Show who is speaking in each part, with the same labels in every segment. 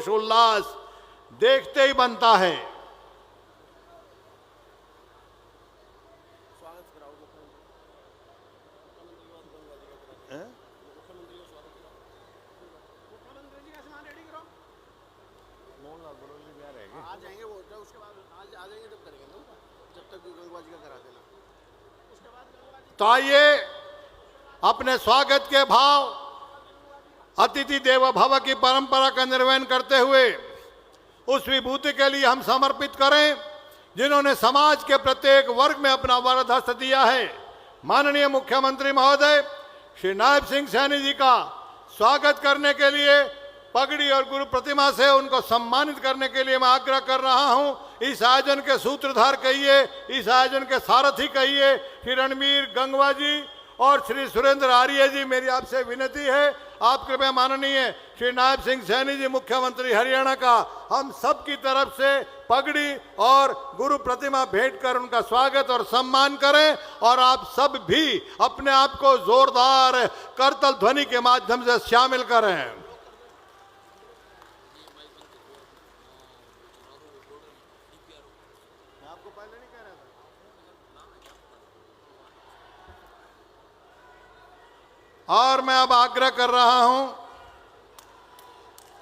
Speaker 1: जोश उल्लास देखते ही बनता है।
Speaker 2: आ जाएंगे वो, जब उसके बाद आज आ जाएंगे तब करेंगे ना, जब तक गंगवा जी का करा देना, उसके बाद।
Speaker 1: तो आइए अपने स्वागत के भाव, अतिथि देवो भव की परंपरा का निर्वहन करते हुए उस विभूति के लिए हम समर्पित करें जिन्होंने समाज के प्रत्येक वर्ग में अपना वरदहस्त दिया है। माननीय मुख्यमंत्री महोदय श्री नायब सिंह सैनी जी का स्वागत करने के लिए पगड़ी और गुरु प्रतिमा से उनको सम्मानित करने के लिए मैं आग्रह कर रहा हूं। इस आयोजन के सूत्रधार कहिए, इस आयोजन के सारथी कहिए, श्री रणवीर गंगवा जी और श्री सुरेंद्र आर्य जी, मेरी आपसे विनती है आप कृपया माननीय श्री नायब सिंह सैनी जी मुख्यमंत्री हरियाणा का हम सब की तरफ से पगड़ी और गुरु प्रतिमा भेंट कर उनका स्वागत और सम्मान करें और आप सब भी अपने आप को जोरदार करतल ध्वनि के माध्यम से शामिल करें। और मैं अब आग्रह कर रहा हूं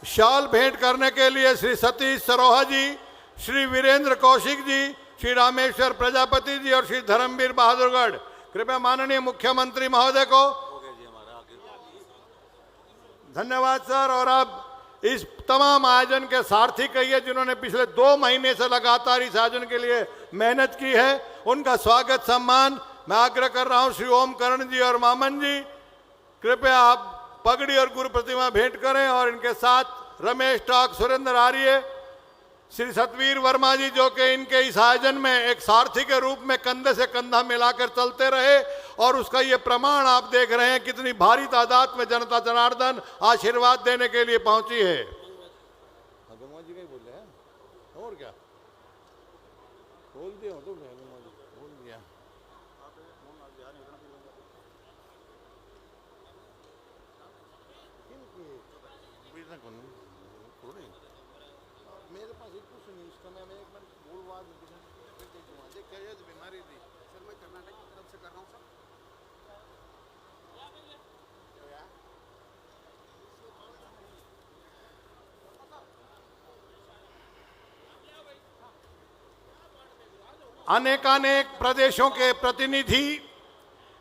Speaker 1: शॉल भेंट करने के लिए श्री सतीश सरोहा जी, श्री वीरेंद्र कौशिक जी, श्री रामेश्वर प्रजापति जी और श्री धर्मवीर बहादुरगढ़, कृपया माननीय मुख्यमंत्री महोदय को। धन्यवाद सर। और अब इस तमाम आयोजन के सारथी कहिए जिन्होंने पिछले 2 महीने से लगातार इस आयोजन के लिए मेहनत की है, उनका स्वागत सम्मान मैं आग्रह कर रहा हूं। श्री ओम करण जी और मामन जी, कृपया आप पगड़ी और गुरु प्रतिमा भेंट करें और इनके साथ रमेश टाक, सुरेंद्र आर्य, श्री सतवीर वर्मा जी जो कि इनके इस आयोजन में एक सारथी के रूप में कंधे से कंधा मिलाकर चलते रहे और उसका ये प्रमाण आप देख रहे हैं कितनी भारी तादाद में जनता जनार्दन आशीर्वाद देने के लिए पहुंची है। गंगवा जी का ही बोल रहे हैं और क्या बोल दिया तो बोल दिया।
Speaker 2: मेरे पास एक कुछ नहीं, इसका मैं एक मिनट बोलवा दूँ, बीमारी थी सर, मैं कर्नाटक की तरफ से कर रहा हूँ सर।
Speaker 1: अनेकानेक प्रदेशों के प्रतिनिधि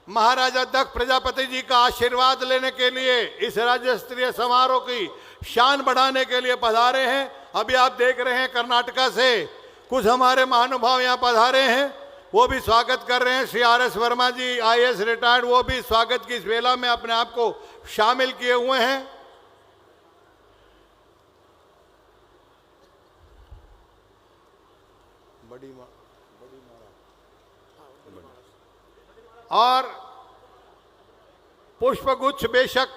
Speaker 1: महाराजा दक्ष प्रजापति जी का आशीर्वाद लेने के लिए इस राज्य स्तरीय समारोह की शान बढ़ाने के लिए पधारे हैं। अभी आप देख रहे हैं कर्नाटका से कुछ हमारे महानुभाव यहाँ पधारे हैं, वो भी स्वागत कर रहे हैं। श्री RS वर्मा जी IAS रिटायर्ड, वो भी स्वागत की इस वेला में अपने आप को शामिल किए हुए हैं। और पुष्पगुच्छ बेशक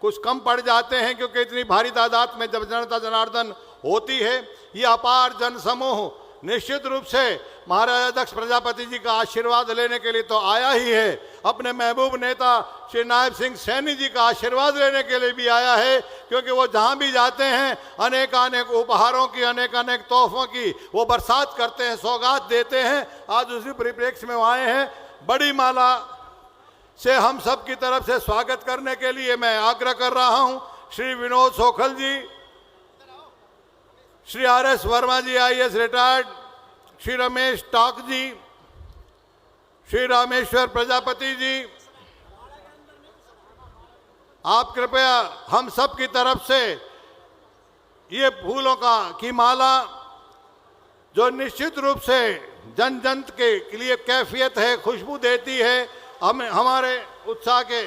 Speaker 1: कुछ कम पड़ जाते हैं क्योंकि इतनी भारी तादाद में जब जनता जनार्दन होती है, ये अपार जनसमूह निश्चित रूप से महाराजा दक्ष प्रजापति जी का आशीर्वाद लेने के लिए तो आया ही है, अपने महबूब नेता श्री नायब सिंह सैनी जी का आशीर्वाद लेने के लिए भी आया है, क्योंकि वो जहां भी जाते हैं अनेक अनेक उपहारों की, अनेक अनेक तोहफों की वो बरसात करते हैं, सौगात देते हैं। आज उसी परिप्रेक्ष्य में वो आए हैं। बड़ी माला से हम सब की तरफ से स्वागत करने के लिए मैं आग्रह कर रहा हूं श्री विनोद सोखल जी, श्री RS वर्मा जी IAS रिटायर्ड, श्री रमेश टाक जी, श्री रामेश्वर प्रजापति जी, आप कृपया हम सब की तरफ से ये फूलों की माला जो निश्चित रूप से जन जन के लिए कैफियत है, खुशबू देती है, हमें हमारे उत्साह के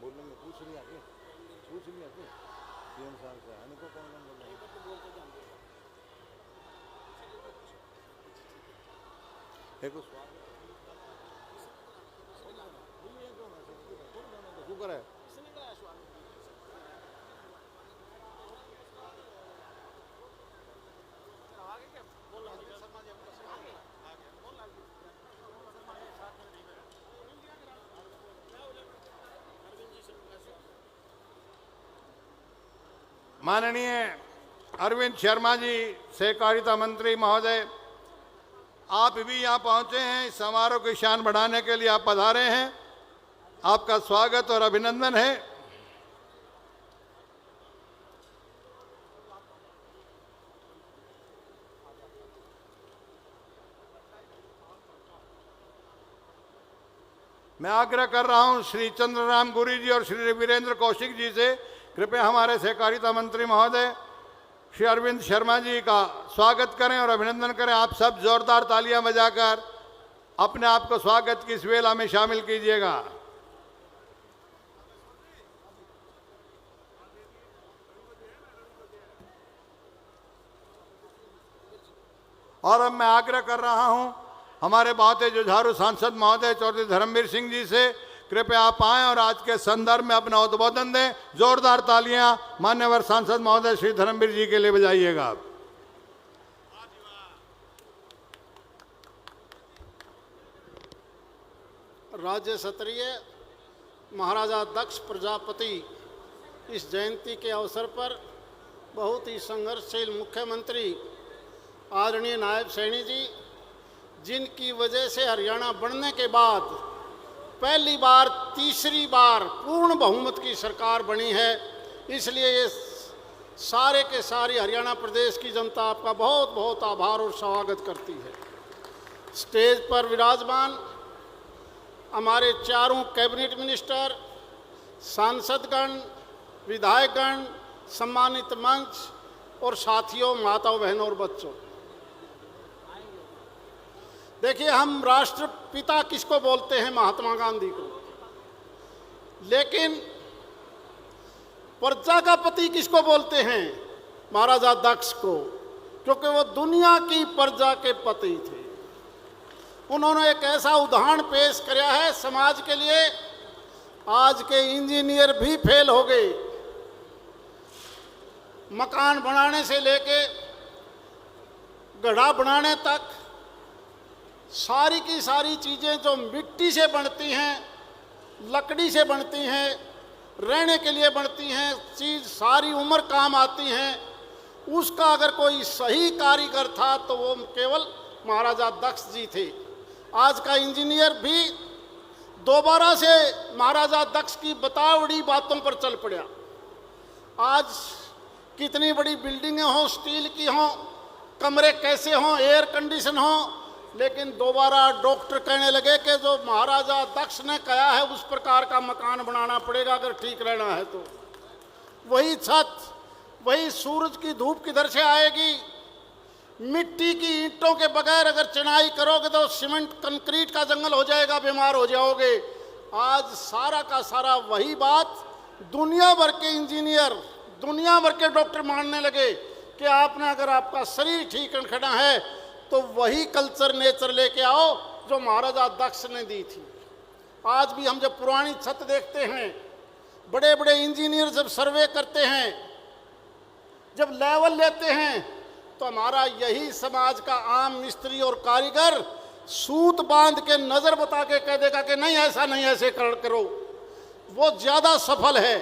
Speaker 1: बोलने में पूछ लिया PM साहब से आने को कौन बोल रहे हैं। माननीय अरविंद शर्मा जी सहकारिता मंत्री महोदय, आप भी यहाँ पहुँचे हैं। इस समारोह की शान बढ़ाने के लिए आप पधारे हैं। आपका स्वागत और अभिनंदन है। मैं आग्रह कर रहा हूं श्री चंद्रराम गुरी जी और श्री वीरेंद्र कौशिक जी से, कृपया हमारे सहकारिता मंत्री महोदय श्री अरविंद शर्मा जी का स्वागत करें और अभिनंदन करें। आप सब जोरदार तालियां बजाकर अपने आप को स्वागत की इस वेला में शामिल कीजिएगा। और अब मैं आग्रह कर रहा हूं हमारे बहुत ही जुझारू सांसद महोदय चौधरी धर्मवीर सिंह जी से, कृपया आप आएं और आज के संदर्भ में अपना उद्बोधन दें। जोरदार तालियां मान्यवर सांसद महोदय श्री धर्मवीर जी के लिए बजाइएगा।
Speaker 2: राज्य स्तरीय महाराजा दक्ष प्रजापति इस जयंती के अवसर पर बहुत ही संघर्षशील मुख्यमंत्री आदरणीय नायब सैनी जी, जिनकी वजह से हरियाणा बनने के बाद पहली बार तीसरी बार पूर्ण बहुमत की सरकार बनी है, इसलिए ये सारे के सारी हरियाणा प्रदेश की जनता आपका बहुत बहुत आभार और स्वागत करती है। स्टेज पर विराजमान हमारे चारों कैबिनेट मिनिस्टर, सांसदगण, विधायकगण, सम्मानित मंच और साथियों, माताओं, बहनों और बच्चों, देखिए हम राष्ट्रपिता किसको बोलते हैं? महात्मा गांधी को। लेकिन प्रजा का पति किसको बोलते हैं? महाराजा दक्ष को, क्योंकि वो दुनिया की प्रजा के पति थे। उन्होंने एक ऐसा उदाहरण पेश किया है समाज के लिए, आज के इंजीनियर भी फेल हो गए। मकान बनाने से लेके गढ़ा बनाने तक सारी की सारी चीज़ें जो मिट्टी से बनती हैं, लकड़ी से बनती हैं, रहने के लिए बनती हैं, चीज़ सारी उम्र काम आती हैं। उसका अगर कोई सही कारीगर था तो वो केवल महाराजा दक्ष जी थे। आज का इंजीनियर भी दोबारा से महाराजा दक्ष की बतावड़ी बातों पर चल पड़ा। आज कितनी बड़ी बिल्डिंगें हों, स्टील की हों, कमरे कैसे हों, एयर कंडीशन हों, लेकिन दोबारा डॉक्टर कहने लगे कि जो महाराजा दक्ष ने कहा है उस प्रकार का मकान बनाना पड़ेगा अगर ठीक रहना है तो। वही छत, वही सूरज की धूप किधर से आएगी? मिट्टी की ईंटों के बगैर अगर चिनाई करोगे तो सीमेंट कंक्रीट का जंगल हो जाएगा, बीमार हो जाओगे। आज सारा का सारा वही बात दुनिया भर के इंजीनियर, दुनिया भर के डॉक्टर मानने लगे कि आपने अगर आपका शरीर ठीक रखना है तो वही कल्चर नेचर लेके आओ जो महाराजा दक्ष ने दी थी। आज भी हम जब पुरानी छत देखते हैं, बड़े बड़े इंजीनियर जब सर्वे करते हैं, जब लेवल लेते हैं, तो हमारा यही समाज का आम मिस्त्री और कारीगर सूत बांध के नज़र बता के कह देगा कि नहीं ऐसा नहीं, ऐसे करो। वो ज़्यादा सफल है।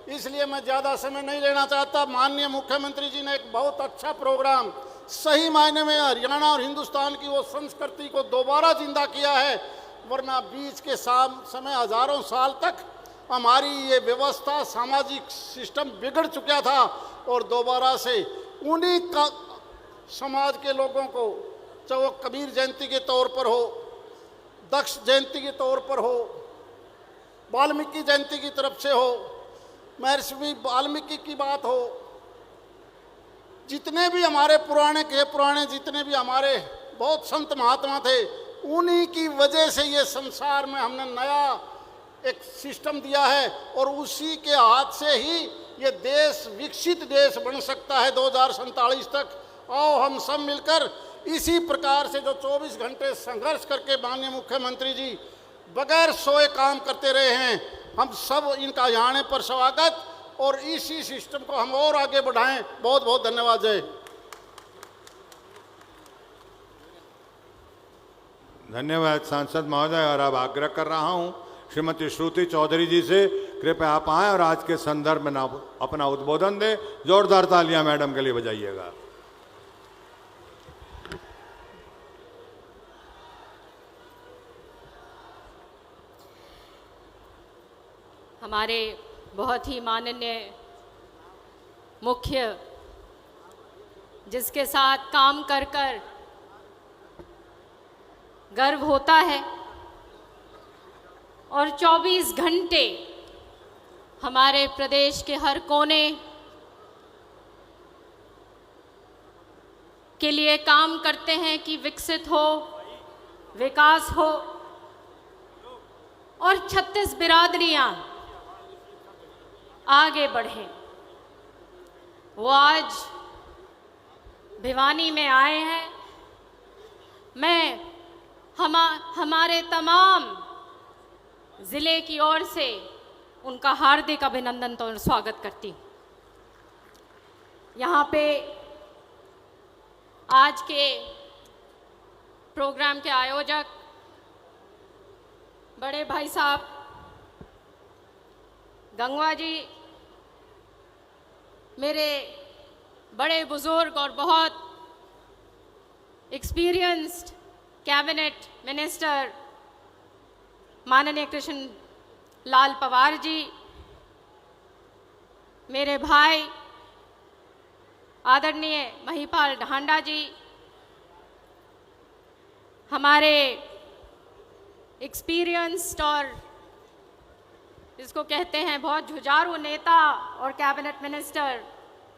Speaker 2: इसलिए मैं ज़्यादा समय नहीं लेना चाहता। माननीय मुख्यमंत्री जी ने एक बहुत अच्छा प्रोग्राम, सही मायने में हरियाणा और हिंदुस्तान की वो संस्कृति को दोबारा जिंदा किया है। वरना बीच के समय हजारों साल तक हमारी ये व्यवस्था, सामाजिक सिस्टम बिगड़ चुका था और दोबारा से उन्हीं का समाज के लोगों को, चाहे वो कबीर जयंती के तौर पर हो, दक्ष जयंती के तौर पर हो, वाल्मीकि जयंती की तरफ से हो, महर्षि वाल्मीकि की बात हो, जितने भी हमारे पुराने जितने भी हमारे बहुत संत महात्मा थे, उन्हीं की वजह से ये संसार में हमने नया एक सिस्टम दिया है और उसी के हाथ से ही ये देश विकसित देश बन सकता है 2047 तक। आओ हम सब मिलकर इसी प्रकार से जो 24 घंटे संघर्ष करके माननीय मुख्यमंत्री जी बगैर सोए काम करते रहे हैं, हम सब इनका यहाँ पर स्वागत और इसी सिस्टम को हम और आगे बढ़ाएं। बहुत बहुत धन्यवाद। जय।
Speaker 1: धन्यवाद सांसद महोदय। और अब आग्रह कर रहा हूं श्रीमती श्रुति चौधरी जी से कृपया आप आएं और आज के संदर्भ में अपना उद्बोधन दें। जोरदार तालियां मैडम के लिए बजाइएगा।
Speaker 3: हमारे बहुत ही माननीय मुख्य, जिसके साथ काम कर कर गर्व होता है और 24 घंटे हमारे प्रदेश के हर कोने के लिए काम करते हैं कि विकसित हो, विकास हो और 36 बिरादरियां आगे बढ़ें। वो आज भिवानी में आए हैं। मैं हमारे तमाम ज़िले की ओर से उनका हार्दिक अभिनंदन और स्वागत करती हूँ। यहाँ पे आज के प्रोग्राम के आयोजक बड़े भाई साहब गंगवा जी, मेरे बड़े बुजुर्ग और बहुत एक्सपीरियंस्ड कैबिनेट मिनिस्टर माननीय कृष्ण लाल पवार जी, मेरे भाई आदरणीय महिपाल ढांडा जी, हमारे एक्सपीरियंस्ड और जिसको कहते हैं बहुत जुझारू नेता और cabinet minister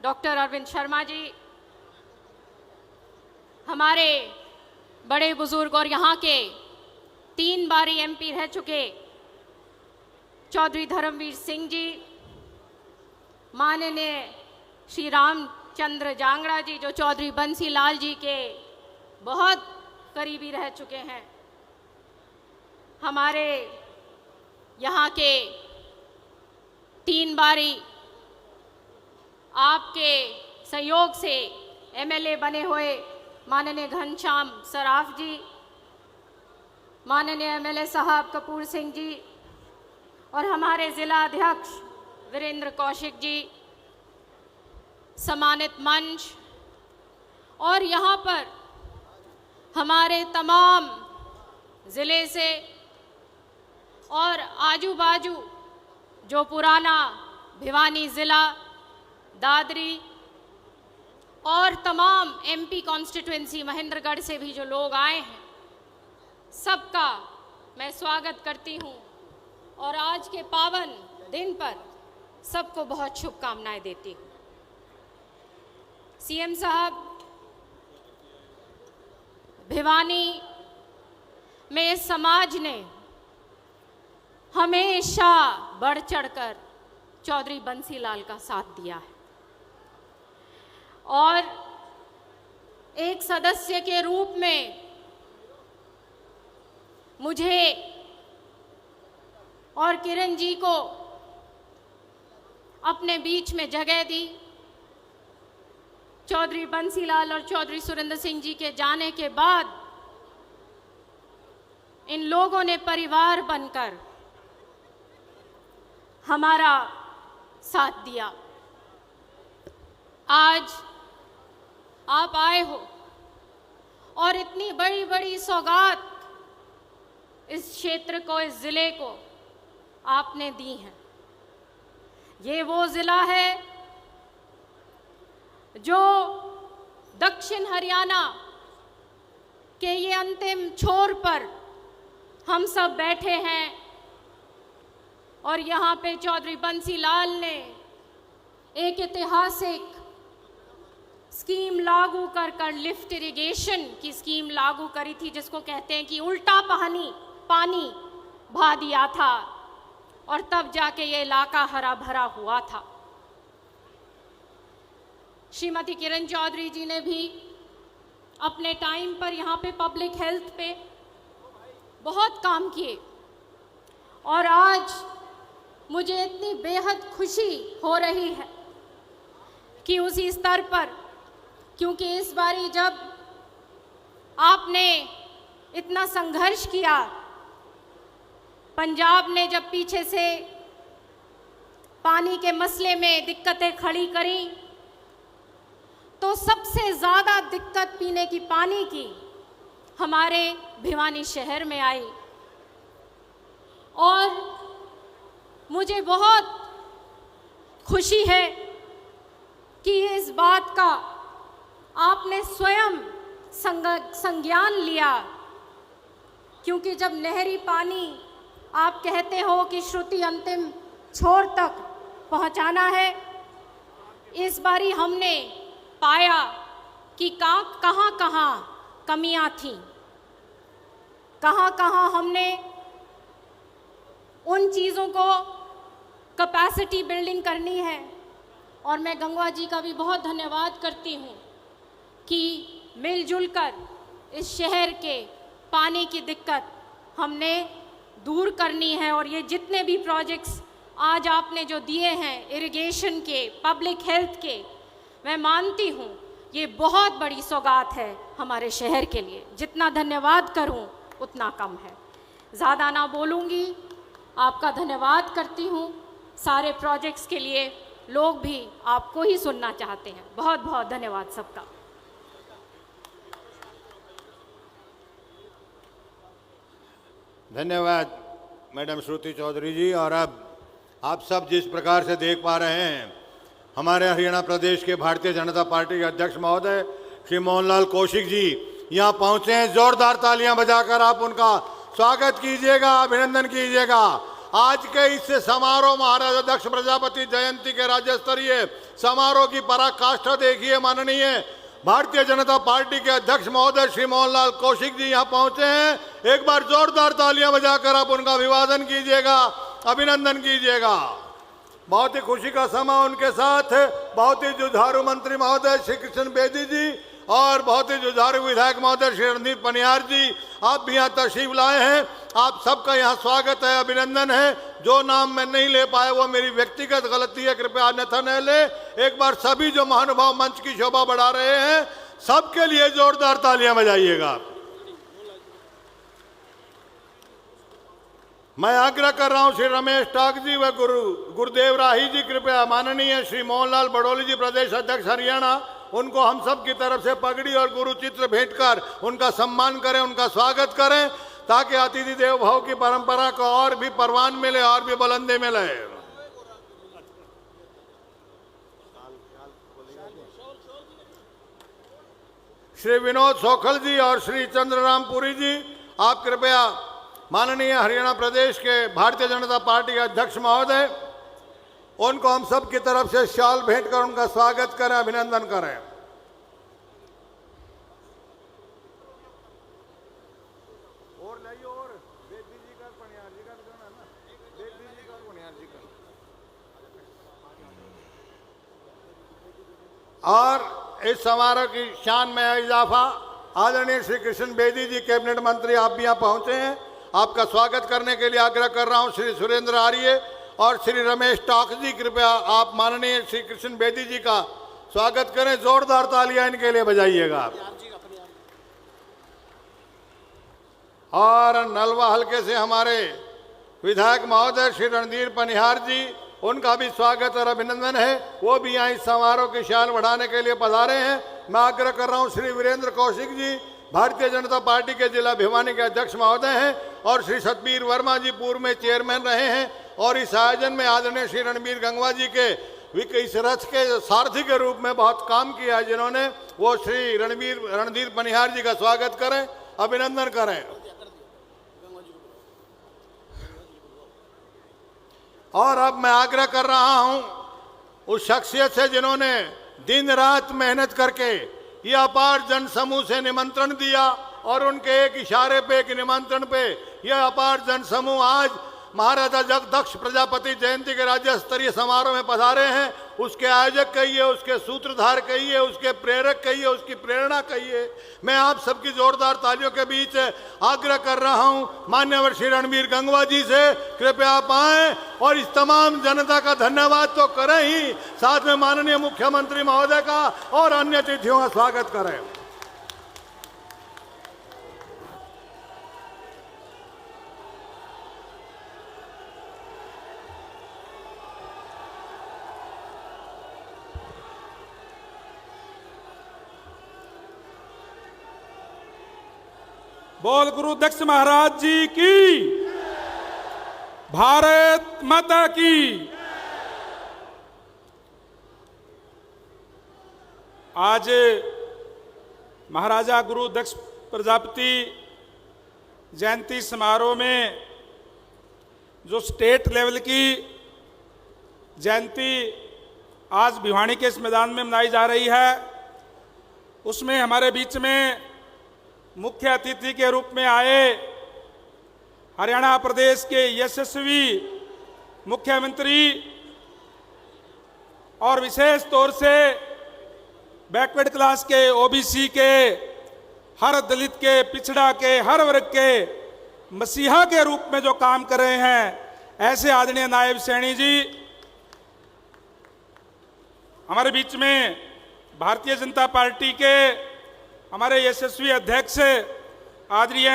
Speaker 3: doctor Arvind Sharma ji, हमारे बड़े बुजुर्ग और यहाँ के 3 बारी एमपी रह चुके चौधरी धर्मवीर सिंह जी, माननीय श्री रामचंद्र जांगड़ा जी जो चौधरी बंसी लाल जी के बहुत करीबी रह चुके हैं, हमारे यहाँ के 3 बारी आपके सहयोग से एमएलए बने हुए माननीय घनश्याम सराफ जी, माननीय एमएलए साहब कपूर सिंह जी और हमारे ज़िला अध्यक्ष वीरेंद्र कौशिक जी, सम्मानित मंच और यहाँ पर हमारे तमाम ज़िले से और आजू बाजू जो पुराना भिवानी ज़िला, दादरी और तमाम एमपी कॉन्स्टिट्यूएंसी महेंद्रगढ़ से भी जो लोग आए हैं, सबका मैं स्वागत करती हूँ और आज के पावन दिन पर सबको बहुत शुभकामनाएं देती हूँ। सीएम साहब, भिवानी में इस समाज ने हमेशा बढ़ चढ़कर चौधरी बंसी लाल का साथ दिया है और एक सदस्य के रूप में मुझे और किरण जी को अपने बीच में जगह दी। चौधरी बंसी लाल और चौधरी सुरेंद्र सिंह जी के जाने के बाद इन लोगों ने परिवार बनकर हमारा साथ दिया। आज आप आए हो और इतनी बड़ी बड़ी सौगात इस क्षेत्र को, इस ज़िले को आपने दी हैं। ये वो ज़िला है जो दक्षिण हरियाणा के ये अंतिम छोर पर हम सब बैठे हैं और यहाँ पे चौधरी बंसी लाल ने एक ऐतिहासिक स्कीम लागू कर लिफ्ट इरिगेशन की स्कीम लागू करी थी, जिसको कहते हैं कि उल्टा पानी बहा दिया था और तब जाके ये इलाका हरा भरा हुआ था। श्रीमती किरण चौधरी जी ने भी अपने टाइम पर यहाँ पे पब्लिक हेल्थ पे बहुत काम किए और आज मुझे इतनी बेहद खुशी हो रही है कि उसी स्तर पर, क्योंकि इस बारी जब आपने इतना संघर्ष किया पंजाब ने जब पीछे से पानी के मसले में दिक्कतें खड़ी करी तो सबसे ज़्यादा दिक्कत पीने की पानी की हमारे भिवानी शहर में आई। और मुझे बहुत खुशी है कि इस बात का आपने स्वयं संज्ञान लिया, क्योंकि जब नहरी पानी आप कहते हो कि श्रुति अंतिम छोर तक पहुंचाना है, इस बारी हमने पाया कि कहाँ कहाँ कमियां थीं, कहाँ कहाँ हमने उन चीज़ों को कैपेसिटी बिल्डिंग करनी है। और मैं गंगवा जी का भी बहुत धन्यवाद करती हूँ कि मिलजुल कर इस शहर के पानी की दिक्कत हमने दूर करनी है। और ये जितने भी प्रोजेक्ट्स आज आपने जो दिए हैं इरिगेशन के, पब्लिक हेल्थ के, मैं मानती हूँ ये बहुत बड़ी सौगात है हमारे शहर के लिए। जितना धन्यवाद करूँ उतना कम है। ज़्यादा ना बोलूँगी, आपका धन्यवाद करती हूँ। सारे प्रोजेक्ट्स के लिए लोग भी आपको ही सुनना चाहते हैं। बहुत बहुत धन्यवाद सबका।
Speaker 1: धन्यवाद मैडम श्रुति चौधरी जी। और अब आप सब जिस प्रकार से देख पा रहे हैं, हमारे हरियाणा प्रदेश के भारतीय जनता पार्टी के अध्यक्ष महोदय श्री मोहनलाल कौशिक जी यहाँ पहुँचे हैं। जोरदार तालियां बजाकर आप उनका स्वागत कीजिएगा, अभिनंदन कीजिएगा। आज के इस समारोह महाराजा दक्ष प्रजापति जयंती के राज्य स्तरीय समारोह की पराकाष्ठा देखिए। माननीय भारतीय जनता पार्टी के अध्यक्ष महोदय श्री मोहनलाल कौशिक जी यहाँ पहुंचे हैं। एक बार जोरदार तालियां बजाकर आप उनका अभिवादन कीजिएगा, अभिनंदन कीजिएगा। बहुत ही खुशी का समय उनके साथ बहुत ही जुझारू मंत्री महोदय श्री कृष्ण बेदी जी और बहुत ही जुझारू विधायक महोदय श्री रणदीप पनिहार जी, आप भी यहाँ तशरीफ लाए हैं। आप सबका यहाँ स्वागत है, अभिनंदन है। जो नाम मैं नहीं ले पाया वो मेरी व्यक्तिगत गलती है, कृपया अन्यथा न ले। एक बार सभी जो महानुभाव मंच की शोभा बढ़ा रहे हैं सबके लिए जोरदार तालियां बजाइएगा। मैं आग्रह कर रहा हूं श्री रमेश टाक जी व गुरुदेव राही जी, कृपया माननीय श्री मोहनलाल बड़ोली जी प्रदेश अध्यक्ष हरियाणा, उनको हम सब की तरफ से पगड़ी और गुरु चित्र भेंट कर उनका सम्मान करें, उनका स्वागत करें, ताकि अतिथि देव भाव की परंपरा को और भी परवान मिले और भी बुलंदी मिले। श्री विनोद सोखल जी और श्री चंद्रराम पुरी जी, आप कृपया माननीय हरियाणा प्रदेश के भारतीय जनता पार्टी के अध्यक्ष महोदय, उनको हम सब की तरफ से शाल भेंट कर उनका स्वागत करें, अभिनंदन करें। और इस समारोह की शान में इजाफा आदरणीय श्री कृष्ण बेदी जी कैबिनेट मंत्री, आप भी यहाँ पहुंचे हैं। आपका स्वागत करने के लिए आग्रह कर रहा हूं श्री सुरेंद्र आर्य और श्री रमेश टाक जी, कृपया आप माननीय श्री कृष्ण बेदी जी का स्वागत करें। जोरदार तालियां इनके लिए बजाइएगा। और नलवा हल्के से हमारे विधायक महोदय श्री रणधीर पनिहार जी, उनका भी स्वागत और अभिनंदन है। वो भी यहाँ इस समारोह की शान बढ़ाने के लिए पधारे हैं। मैं आग्रह कर रहा हूँ श्री वीरेंद्र कौशिक जी, भारतीय जनता पार्टी के जिला भिवानी के अध्यक्ष महोदय हैं, और श्री सतबीर वर्मा जी पूर्व में चेयरमैन रहे हैं और इस आयोजन में आदरणीय श्री रणबीर गंगवा जी के इस रथ के सारथी के रूप में बहुत काम किया है जिन्होंने, वो श्री रणधीर पनिहार जी का स्वागत करें, अभिनंदन करें। और अब मैं आग्रह कर रहा हूं उस शख्सियत से जिन्होंने दिन रात मेहनत करके ये अपार जन समूह से निमंत्रण दिया और उनके एक इशारे पे, एक निमंत्रण पे यह अपार जन समूह आज महाराजा दक्ष प्रजापति जयंती के राज्य स्तरीय समारोह में पधारे हैं। उसके आयोजक कहिए, उसके सूत्रधार कहिए, उसके प्रेरक कहिए, उसकी प्रेरणा कहिए। मैं आप सबकी जोरदार तालियों के बीच आग्रह कर रहा हूं मान्यवर श्री रणबीर गंगवा जी से, कृपया आप आएं और इस तमाम जनता का धन्यवाद तो करें ही, साथ में माननीय मुख्यमंत्री महोदय का और अन्य अतिथियों का स्वागत करें।
Speaker 4: बोल गुरु दक्ष महाराज जी की, भारत माता की। आज महाराजा गुरु दक्ष प्रजापति जयंती समारोह में जो स्टेट लेवल की जयंती आज भिवानी के इस मैदान में मनाई जा रही है, उसमें हमारे बीच में मुख्य अतिथि के रूप में आए हरियाणा प्रदेश के यशस्वी मुख्यमंत्री और विशेष तौर से बैकवर्ड क्लास के, ओबीसी के, हर दलित के, पिछड़ा के, हर वर्ग के मसीहा के रूप में जो काम कर रहे हैं, ऐसे आदरणीय नायब सैनी जी हमारे बीच में, भारतीय जनता पार्टी के हमारे यशस्वी अध्यक्ष आदरणीय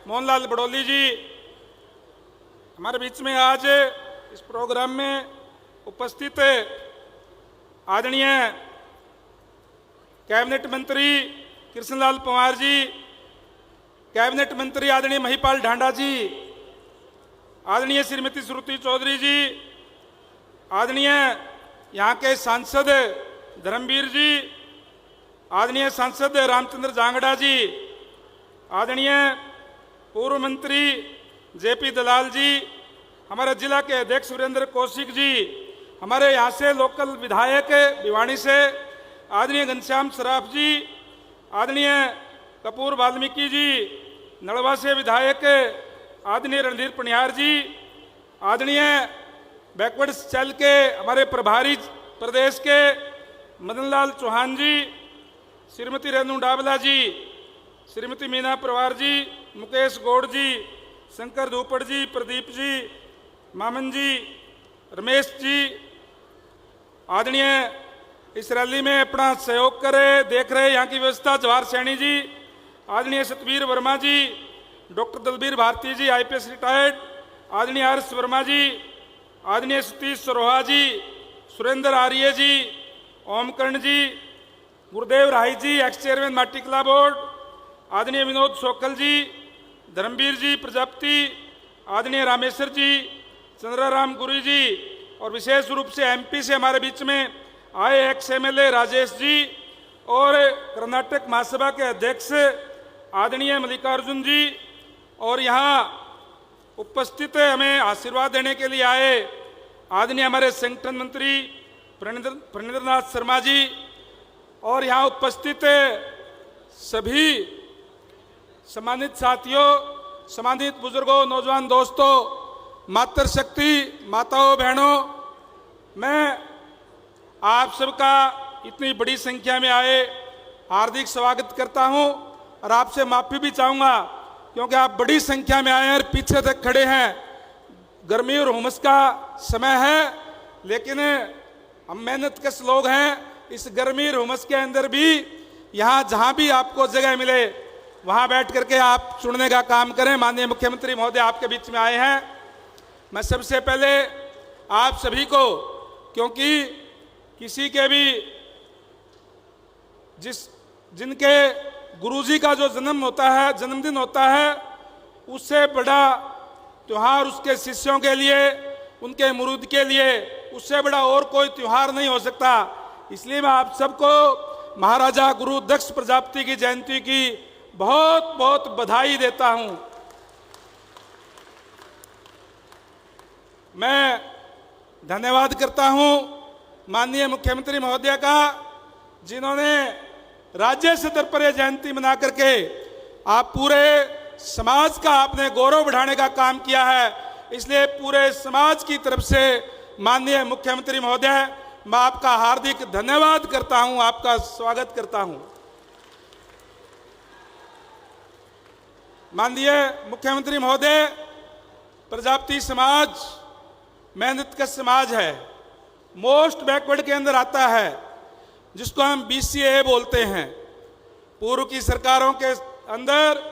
Speaker 4: मोहनलाल बड़ौली जी हमारे बीच में आज इस प्रोग्राम में उपस्थित आदरणीय कैबिनेट मंत्री कृष्णलाल पंवार जी, कैबिनेट मंत्री आदरणीय महिपाल ढांडा जी, आदरणीय श्रीमती श्रुति चौधरी जी, आदरणीय यहाँ के सांसद धर्मवीर जी, आदरणीय सांसद रामचंद्र जांगड़ा जी, आदरणीय पूर्व मंत्री जेपी दलाल जी, हमारे जिला के अध्यक्ष वीरेंद्र कौशिक जी, हमारे यहाँ से लोकल विधायक भिवानी से आदरणीय घनश्याम सराफ जी, आदरणीय कपूर वाल्मीकि जी, नड़वा से विधायक आदरणीय रणधीर पनियार जी, आदरणीय बैकवर्ड सेल के हमारे प्रभारी प्रदेश के मदनलाल चौहान जी, श्रीमती रेणु डाबला जी, श्रीमती मीना परवार जी, मुकेश गौड़ जी, शंकर धूपड़ जी, प्रदीप जी, मामन जी, रमेश जी, आदरणीय इस रैली में अपना सहयोग करे देख रहे यहाँ की व्यवस्था जवाहर सैनी जी, आदरणीय सतवीर वर्मा जी, डॉक्टर दलबीर भारती जी आईपीएस रिटायर्ड, आदरणीय हर्ष वर्मा जी, आदरणीय सतीश सरोहा जी, सुरेंद्र आर्य जी, ओमकर्ण जी, गुरुदेव राही जी एक्स चेयरमैन माटी कला बोर्ड, आदरणीय विनोद सोकल जी, धर्मवीर जी प्रजापति, आदरणीय रामेश्वर जी, चंद्राराम गुरी जी और विशेष रूप से एमपी से हमारे बीच में आए एक्स एमएलए राजेश जी और कर्नाटक महासभा के अध्यक्ष आदरणीय मल्लिकार्जुन जी और यहाँ उपस्थित हमें आशीर्वाद देने के लिए आए आदरणीय हमारे संगठन मंत्री प्रणेंद्रनाथ शर्मा जी और यहाँ उपस्थित सभी सम्मानित साथियों, सम्मानित बुजुर्गों, नौजवान दोस्तों, मातृशक्ति माताओं बहनों, मैं आप सबका इतनी बड़ी संख्या में आए हार्दिक स्वागत करता हूं और आपसे माफी भी चाहूँगा क्योंकि आप बड़ी संख्या में आए और पीछे तक खड़े हैं। गर्मी और हुमस का समय है, लेकिन हम मेहनतकश लोग हैं। इस गर्मी और हुमस के अंदर भी यहाँ जहाँ भी आपको जगह मिले वहाँ बैठ करके आप सुनने का काम करें। माननीय मुख्यमंत्री महोदय आपके बीच में आए हैं। मैं सबसे पहले आप सभी को, क्योंकि किसी के भी जिनके गुरुजी का जो जन्म होता है, जन्मदिन होता है, उससे बड़ा त्योहार उसके शिष्यों के लिए, उनके मुरीद के लिए, उससे बड़ा और कोई त्योहार नहीं हो सकता। इसलिए मैं आप सबको महाराजा गुरु दक्ष प्रजापति की जयंती की बहुत बहुत बधाई देता हूं। मैं धन्यवाद करता हूं माननीय मुख्यमंत्री महोदय का, जिन्होंने राज्य स्तर पर यह जयंती मना करके आप पूरे समाज का आपने गौरव बढ़ाने का काम किया है। इसलिए पूरे समाज की तरफ से माननीय मुख्यमंत्री महोदय, मैं आपका हार्दिक धन्यवाद करता हूं, आपका स्वागत करता हूं। माननीय मुख्यमंत्री महोदय, प्रजापति समाज मेहनत का समाज है, मोस्ट बैकवर्ड के अंदर आता है, जिसको हम बीसीए बोलते हैं। पूर्व की सरकारों के अंदर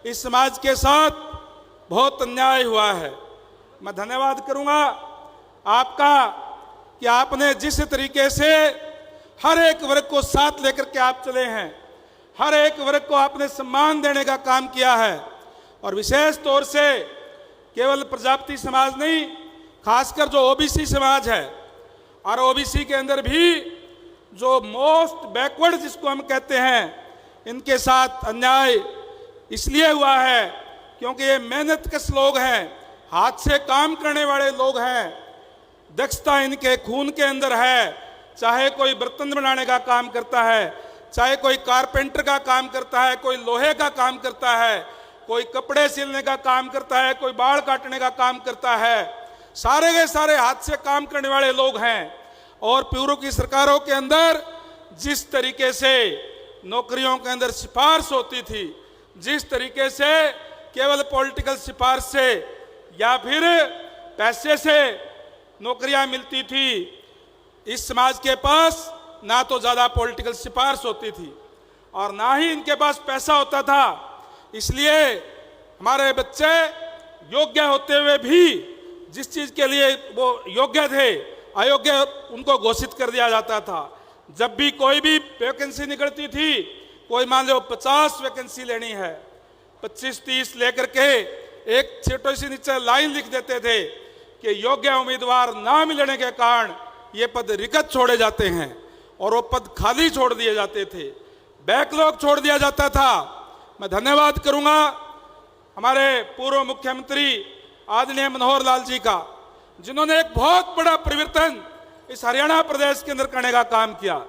Speaker 4: इस समाज के साथ बहुत अन्याय हुआ है। मैं धन्यवाद करूंगा आपका कि आपने जिस तरीके से हर एक वर्ग को साथ लेकर के आप चले हैं, हर एक वर्ग को आपने सम्मान देने का काम किया है। और विशेष तौर से केवल प्रजापति समाज नहीं, खासकर जो ओबीसी समाज है, और ओबीसी के अंदर भी जो मोस्ट बैकवर्ड जिसको हम कहते हैं, इनके साथ अन्याय इसलिए हुआ है क्योंकि ये मेहनतकश लोग हैं, हाथ से काम करने वाले लोग हैं, दक्षता इनके खून के अंदर है। चाहे कोई बर्तन बनाने का काम करता है, चाहे कोई कारपेंटर का काम करता है, कोई लोहे का काम करता है, कोई कपड़े सिलने का काम करता है, कोई बाल काटने का काम करता है, सारे के सारे हाथ से काम करने वाले लोग हैं। और पूर्व की सरकारों के अंदर जिस तरीके से नौकरियों के अंदर सिफारिश होती थी, जिस तरीके से केवल पॉलिटिकल सिफारिश से या फिर पैसे से नौकरियां मिलती थी, इस समाज के पास ना तो ज़्यादा पॉलिटिकल सिफारिश होती थी और ना ही इनके पास पैसा होता था। इसलिए हमारे बच्चे योग्य होते हुए भी जिस चीज़ के लिए वो योग्य थे, अयोग्य उनको घोषित कर दिया जाता था। जब भी कोई भी वैकेंसी निकलती थी, कोई मान लो 50 वैकेंसी लेनी है, 25-30 लेकर के एक छोटी सी नीचे लाइन लिख देते थे कि योग्य उम्मीदवार ना मिलने के कारण ये पद रिक्त छोड़े जाते हैं और वो पद खाली छोड़ दिए जाते थे, बैकलॉग छोड़ दिया जाता था। मैं धन्यवाद करूंगा हमारे पूर्व मुख्यमंत्री आदरणीय मनोहर लाल जी का, जिन्होंने एक बहुत बड़ा परिवर्तन इस हरियाणा प्रदेश के अंदर करने का काम किया,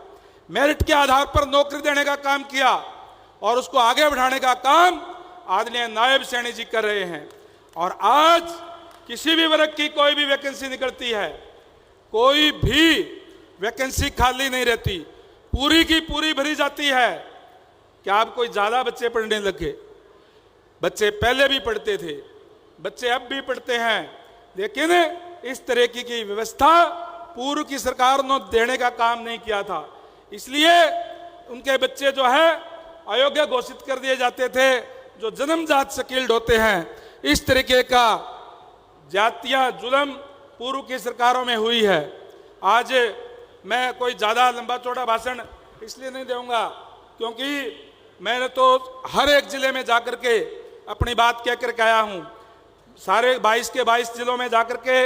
Speaker 4: मेरिट के आधार पर नौकरी देने का काम किया और उसको आगे बढ़ाने का काम आदरणीय नायब सैनी जी कर रहे हैं। और आज किसी भी वर्ग की कोई भी वैकेंसी निकलती है, कोई भी वैकेंसी खाली नहीं रहती, पूरी की पूरी भरी जाती है। क्या आप कोई ज्यादा बच्चे पढ़ने लगे? बच्चे पहले भी पढ़ते थे, बच्चे अब भी पढ़ते हैं, लेकिन इस तरह की व्यवस्था पूर्व की सरकार ने देने का काम नहीं किया था। इसलिए उनके बच्चे जो है अयोग्य घोषित कर दिए जाते थे, जो जन्मजात स्किल्ड होते हैं। इस तरीके का जातीय जुल्म पूर्व की सरकारों में हुई है। आज मैं कोई ज़्यादा लंबा चौड़ा भाषण इसलिए नहीं दूंगा क्योंकि मैंने तो हर एक ज़िले में जाकर के अपनी बात कह करके आया हूँ। सारे 22 के 22 जिलों में जाकर के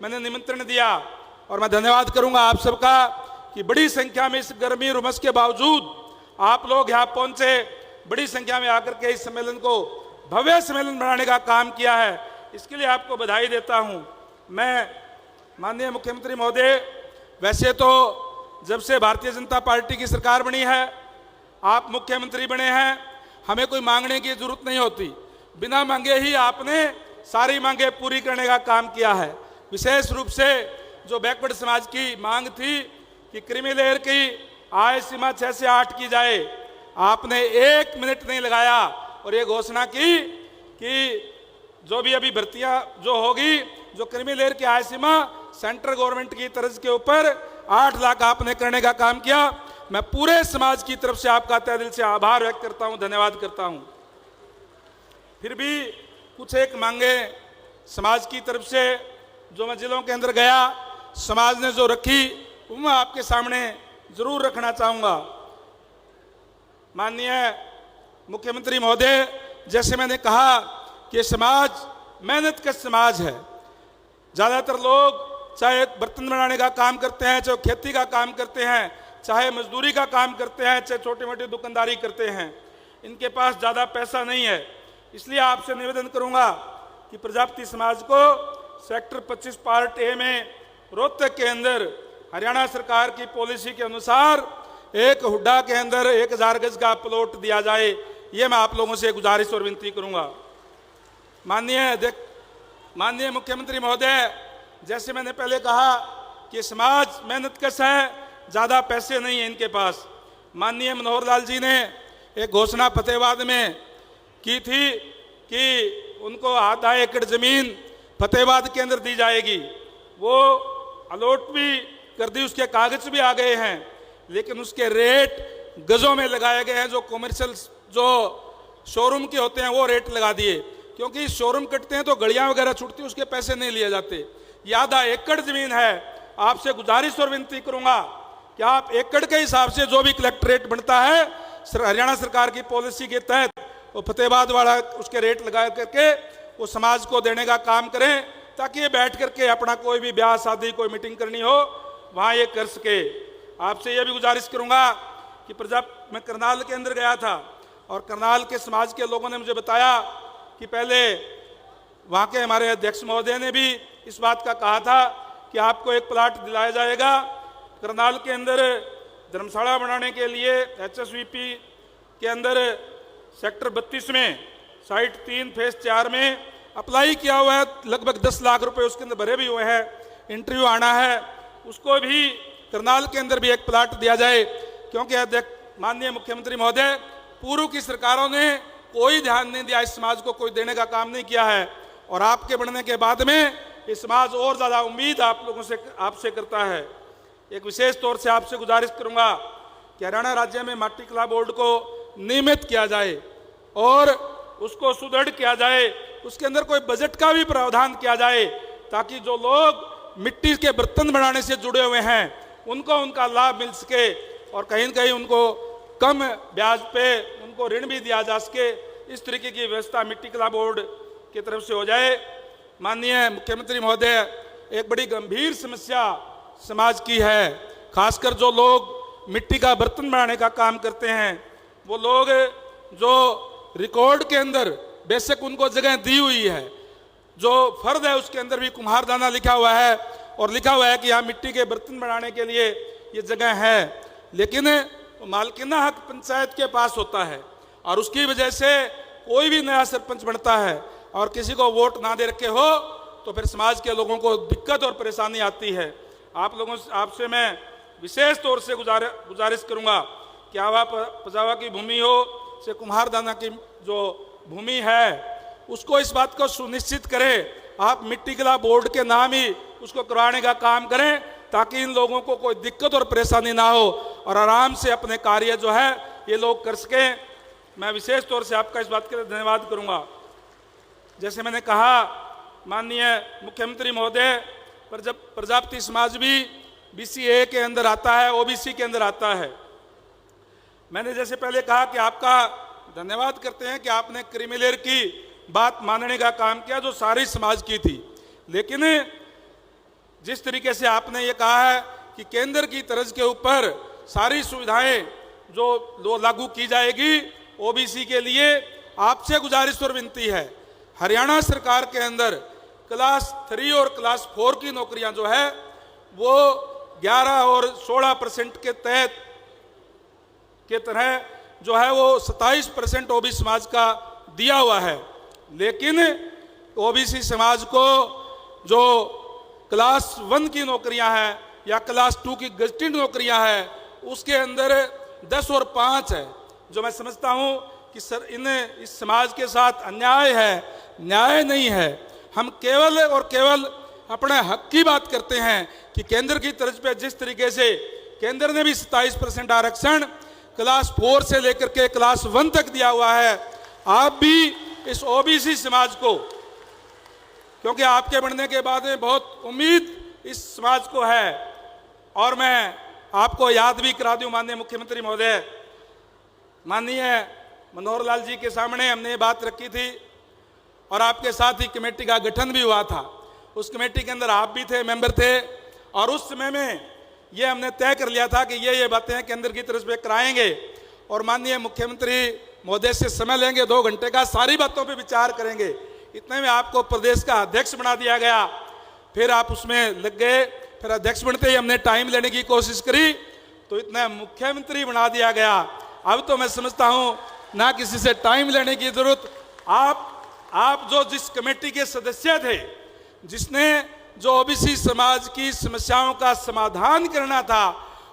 Speaker 4: मैंने निमंत्रण दिया और मैं धन्यवाद करूंगा आप सबका कि बड़ी संख्या में इस गर्मी और उमस के बावजूद आप लोग यहाँ पहुंचे, बड़ी संख्या में आकर के इस सम्मेलन को भव्य सम्मेलन बनाने का काम किया है। इसके लिए आपको बधाई देता हूँ। मैं माननीय मुख्यमंत्री महोदय, वैसे तो जब से भारतीय जनता पार्टी की सरकार बनी है, आप मुख्यमंत्री बने हैं, हमें कोई मांगने की जरूरत नहीं होती, बिना मांगे ही आपने सारी मांगे पूरी करने का काम किया है। विशेष रूप से जो बैकवर्ड समाज की मांग थी कि क्रीमी लेयर की आय सीमा 6 से 8 की जाए, आपने 1 मिनट नहीं लगाया और ये घोषणा की कि जो भी अभी भर्तियां जो होगी, जो क्रीमी लेयर की आय सीमा सेंट्रल गवर्नमेंट की तर्ज के ऊपर 8 लाख आपने करने का काम किया। मैं पूरे समाज की तरफ से आपका तहे दिल से आभार व्यक्त करता हूं, धन्यवाद करता हूं। फिर भी कुछ एक मांगे समाज की तरफ से जो मैं जिलों के अंदर गया, समाज ने जो रखी वो मैं आपके सामने जरूर रखना चाहूंगा। माननीय मुख्यमंत्री महोदय, जैसे मैंने कहा कि समाज मेहनत का समाज है। ज़्यादातर लोग चाहे बर्तन बनाने का काम करते हैं, चाहे खेती का काम करते हैं, चाहे मजदूरी का काम करते हैं, चाहे छोटी मोटी दुकानदारी करते हैं, इनके पास ज़्यादा पैसा नहीं है। इसलिए आपसे निवेदन करूंगा कि प्रजापति समाज को सेक्टर 25 पार्ट ए में रोहतक के अंदर हरियाणा सरकार की पॉलिसी के अनुसार एक हुड्डा के अंदर 1000 गज का प्लॉट दिया जाए, ये मैं आप लोगों से गुजारिश और विनती करूंगा। माननीय मुख्यमंत्री महोदय, जैसे मैंने पहले कहा कि समाज मेहनतकश है, ज़्यादा पैसे नहीं है इनके पास। माननीय मनोहर लाल जी ने एक घोषणा फतेहाबाद में की थी कि उनको आधा एकड़ ज़मीन फतेहाबाद के अंदर दी जाएगी। वो अलॉट भी कर दी, उसके कागज भी आ गए हैं, लेकिन उसके रेट गजों में लगाए गए हैं। जो कॉमर्शियल जो शोरूम के होते हैं वो रेट लगा दिए, क्योंकि शोरूम कटते हैं तो गड़ियाँ वगैरह छूटती, उसके पैसे नहीं लिए जाते। ये आधा एकड़ ज़मीन है। आपसे गुजारिश और विनती करूंगा कि आप एकड़ के हिसाब से जो भी कलेक्टर रेट बनता है हरियाणा सरकार की पॉलिसी के तहत वो फतेहाबाद वाला उसके रेट लगा करके वो समाज को देने का काम करें, ताकि ये बैठ करके अपना कोई भी ब्याह शादी कोई मीटिंग करनी हो वहाँ ये कर सके। आपसे ये भी गुजारिश करूँगा कि मैं करनाल के अंदर गया था और करनाल के समाज के लोगों ने मुझे बताया कि पहले वहाँ के हमारे अध्यक्ष महोदय ने भी इस बात का कहा था कि आपको एक प्लाट दिलाया जाएगा। करनाल के अंदर धर्मशाला बनाने के लिए HSVP के अंदर सेक्टर 32 में साइट 3 फेज 4 में अप्लाई किया हुआ है, लगभग 10 लाख रुपए उसके अंदर भरे भी हुए हैं, इंटरव्यू आना है। उसको भी करनाल के अंदर भी एक प्लाट दिया जाए, क्योंकि माननीय मुख्यमंत्री महोदय पूर्व की सरकारों ने कोई ध्यान नहीं दिया, इस समाज को कोई देने का काम नहीं किया है। और आपके बनने के बाद में ये समाज और ज़्यादा उम्मीद आप लोगों से आपसे करता है। एक विशेष तौर से आपसे गुजारिश करूंगा कि हरियाणा राज्य में माटी कला बोर्ड को नियमित किया जाए और उसको सुदृढ़ किया जाए, उसके अंदर कोई बजट का भी प्रावधान किया जाए, ताकि जो लोग मिट्टी के बर्तन बनाने से जुड़े हुए हैं उनको उनका लाभ मिल सके और कहीं न कहीं उनको कम ब्याज पे उनको ऋण भी दिया जा सके। इस तरीके की व्यवस्था मिट्टी कला बोर्ड की तरफ से हो जाए। माननीय मुख्यमंत्री महोदय, एक बड़ी गंभीर समस्या समाज की है, खासकर जो लोग मिट्टी का बर्तन बनाने का काम करते हैं, वो लोग जो रिकॉर्ड के अंदर बेशक उनको जगह दी हुई है, जो फर्द है उसके अंदर भी कुम्हारदाना लिखा हुआ है और लिखा हुआ है कि यहाँ मिट्टी के बर्तन बनाने के लिए ये जगह है, लेकिन मालकिना हक पंचायत के पास होता है और उसकी वजह से कोई भी नया सरपंच बनता है और किसी को वोट ना दे रखे हो तो फिर समाज के लोगों को दिक्कत और परेशानी आती है। आपसे मैं विशेष तौर से गुजारिश करूंगा कि आवा पजावा की भूमि हो से कुम्हारदाना की जो भूमि है उसको इस बात को सुनिश्चित करें, आप मिट्टी कला बोर्ड के नाम ही उसको करवाने का काम करें, ताकि इन लोगों को कोई दिक्कत और परेशानी ना हो और आराम से अपने कार्य जो है ये लोग कर सकें। मैं विशेष तौर से आपका इस बात के लिए धन्यवाद करूंगा। जैसे मैंने कहा, माननीय मुख्यमंत्री महोदय, प्रजापति समाज भी BCA के अंदर आता है, OBC के अंदर आता है। मैंने जैसे पहले कहा कि आपका धन्यवाद करते हैं कि आपने क्रीमी लेयर की बात मानने का काम किया जो सारी समाज की थी, लेकिन जिस तरीके से आपने ये कहा है कि केंद्र की तर्ज के ऊपर सारी सुविधाएं जो लागू की जाएगी OBC के लिए, आपसे गुजारिश और विनती है, हरियाणा सरकार के अंदर क्लास 3 और क्लास 4 की नौकरियां जो है वो 11 और 16% के तहत के तरह जो है वो 27% OBC समाज का दिया हुआ है, लेकिन OBC समाज को जो क्लास 1 की नौकरियां हैं या क्लास 2 की गजटेड नौकरियां हैं उसके अंदर 10 और 5 है, जो मैं समझता हूं कि सर इस समाज के साथ अन्याय है, न्याय नहीं है। हम केवल और केवल अपने हक की बात करते हैं कि केंद्र की तर्ज पे जिस तरीके से केंद्र ने भी 27% आरक्षण क्लास 4 से लेकर के क्लास 1 तक दिया हुआ है, आप भी इस OBC समाज को, क्योंकि आपके बनने के बाद में बहुत उम्मीद इस समाज को है, और मैं आपको याद भी करा दूं माननीय मुख्यमंत्री महोदय, माननीय मनोहर लाल जी के सामने हमने ये बात रखी थी और आपके साथ ही कमेटी का गठन भी हुआ था। उस कमेटी के अंदर आप भी थे, मेंबर थे, और उस समय में ये हमने तय कर लिया था कि ये बातें केंद्र की तरफ से कराएंगे और माननीय मुख्यमंत्री महोदय से समय लेंगे 2 घंटे का, सारी बातों पे विचार करेंगे। इतने में आपको प्रदेश का अध्यक्ष बना दिया गया, फिर आप उसमें लग गए, फिर अध्यक्ष बनते ही हमने टाइम लेने की कोशिश करी तो इतना मुख्यमंत्री बना दिया गया। अब तो मैं समझता हूं ना किसी से टाइम लेने की जरूरत, आप जो जिस कमेटी के सदस्य थे, जिसने जो OBC समाज की समस्याओं का समाधान करना था,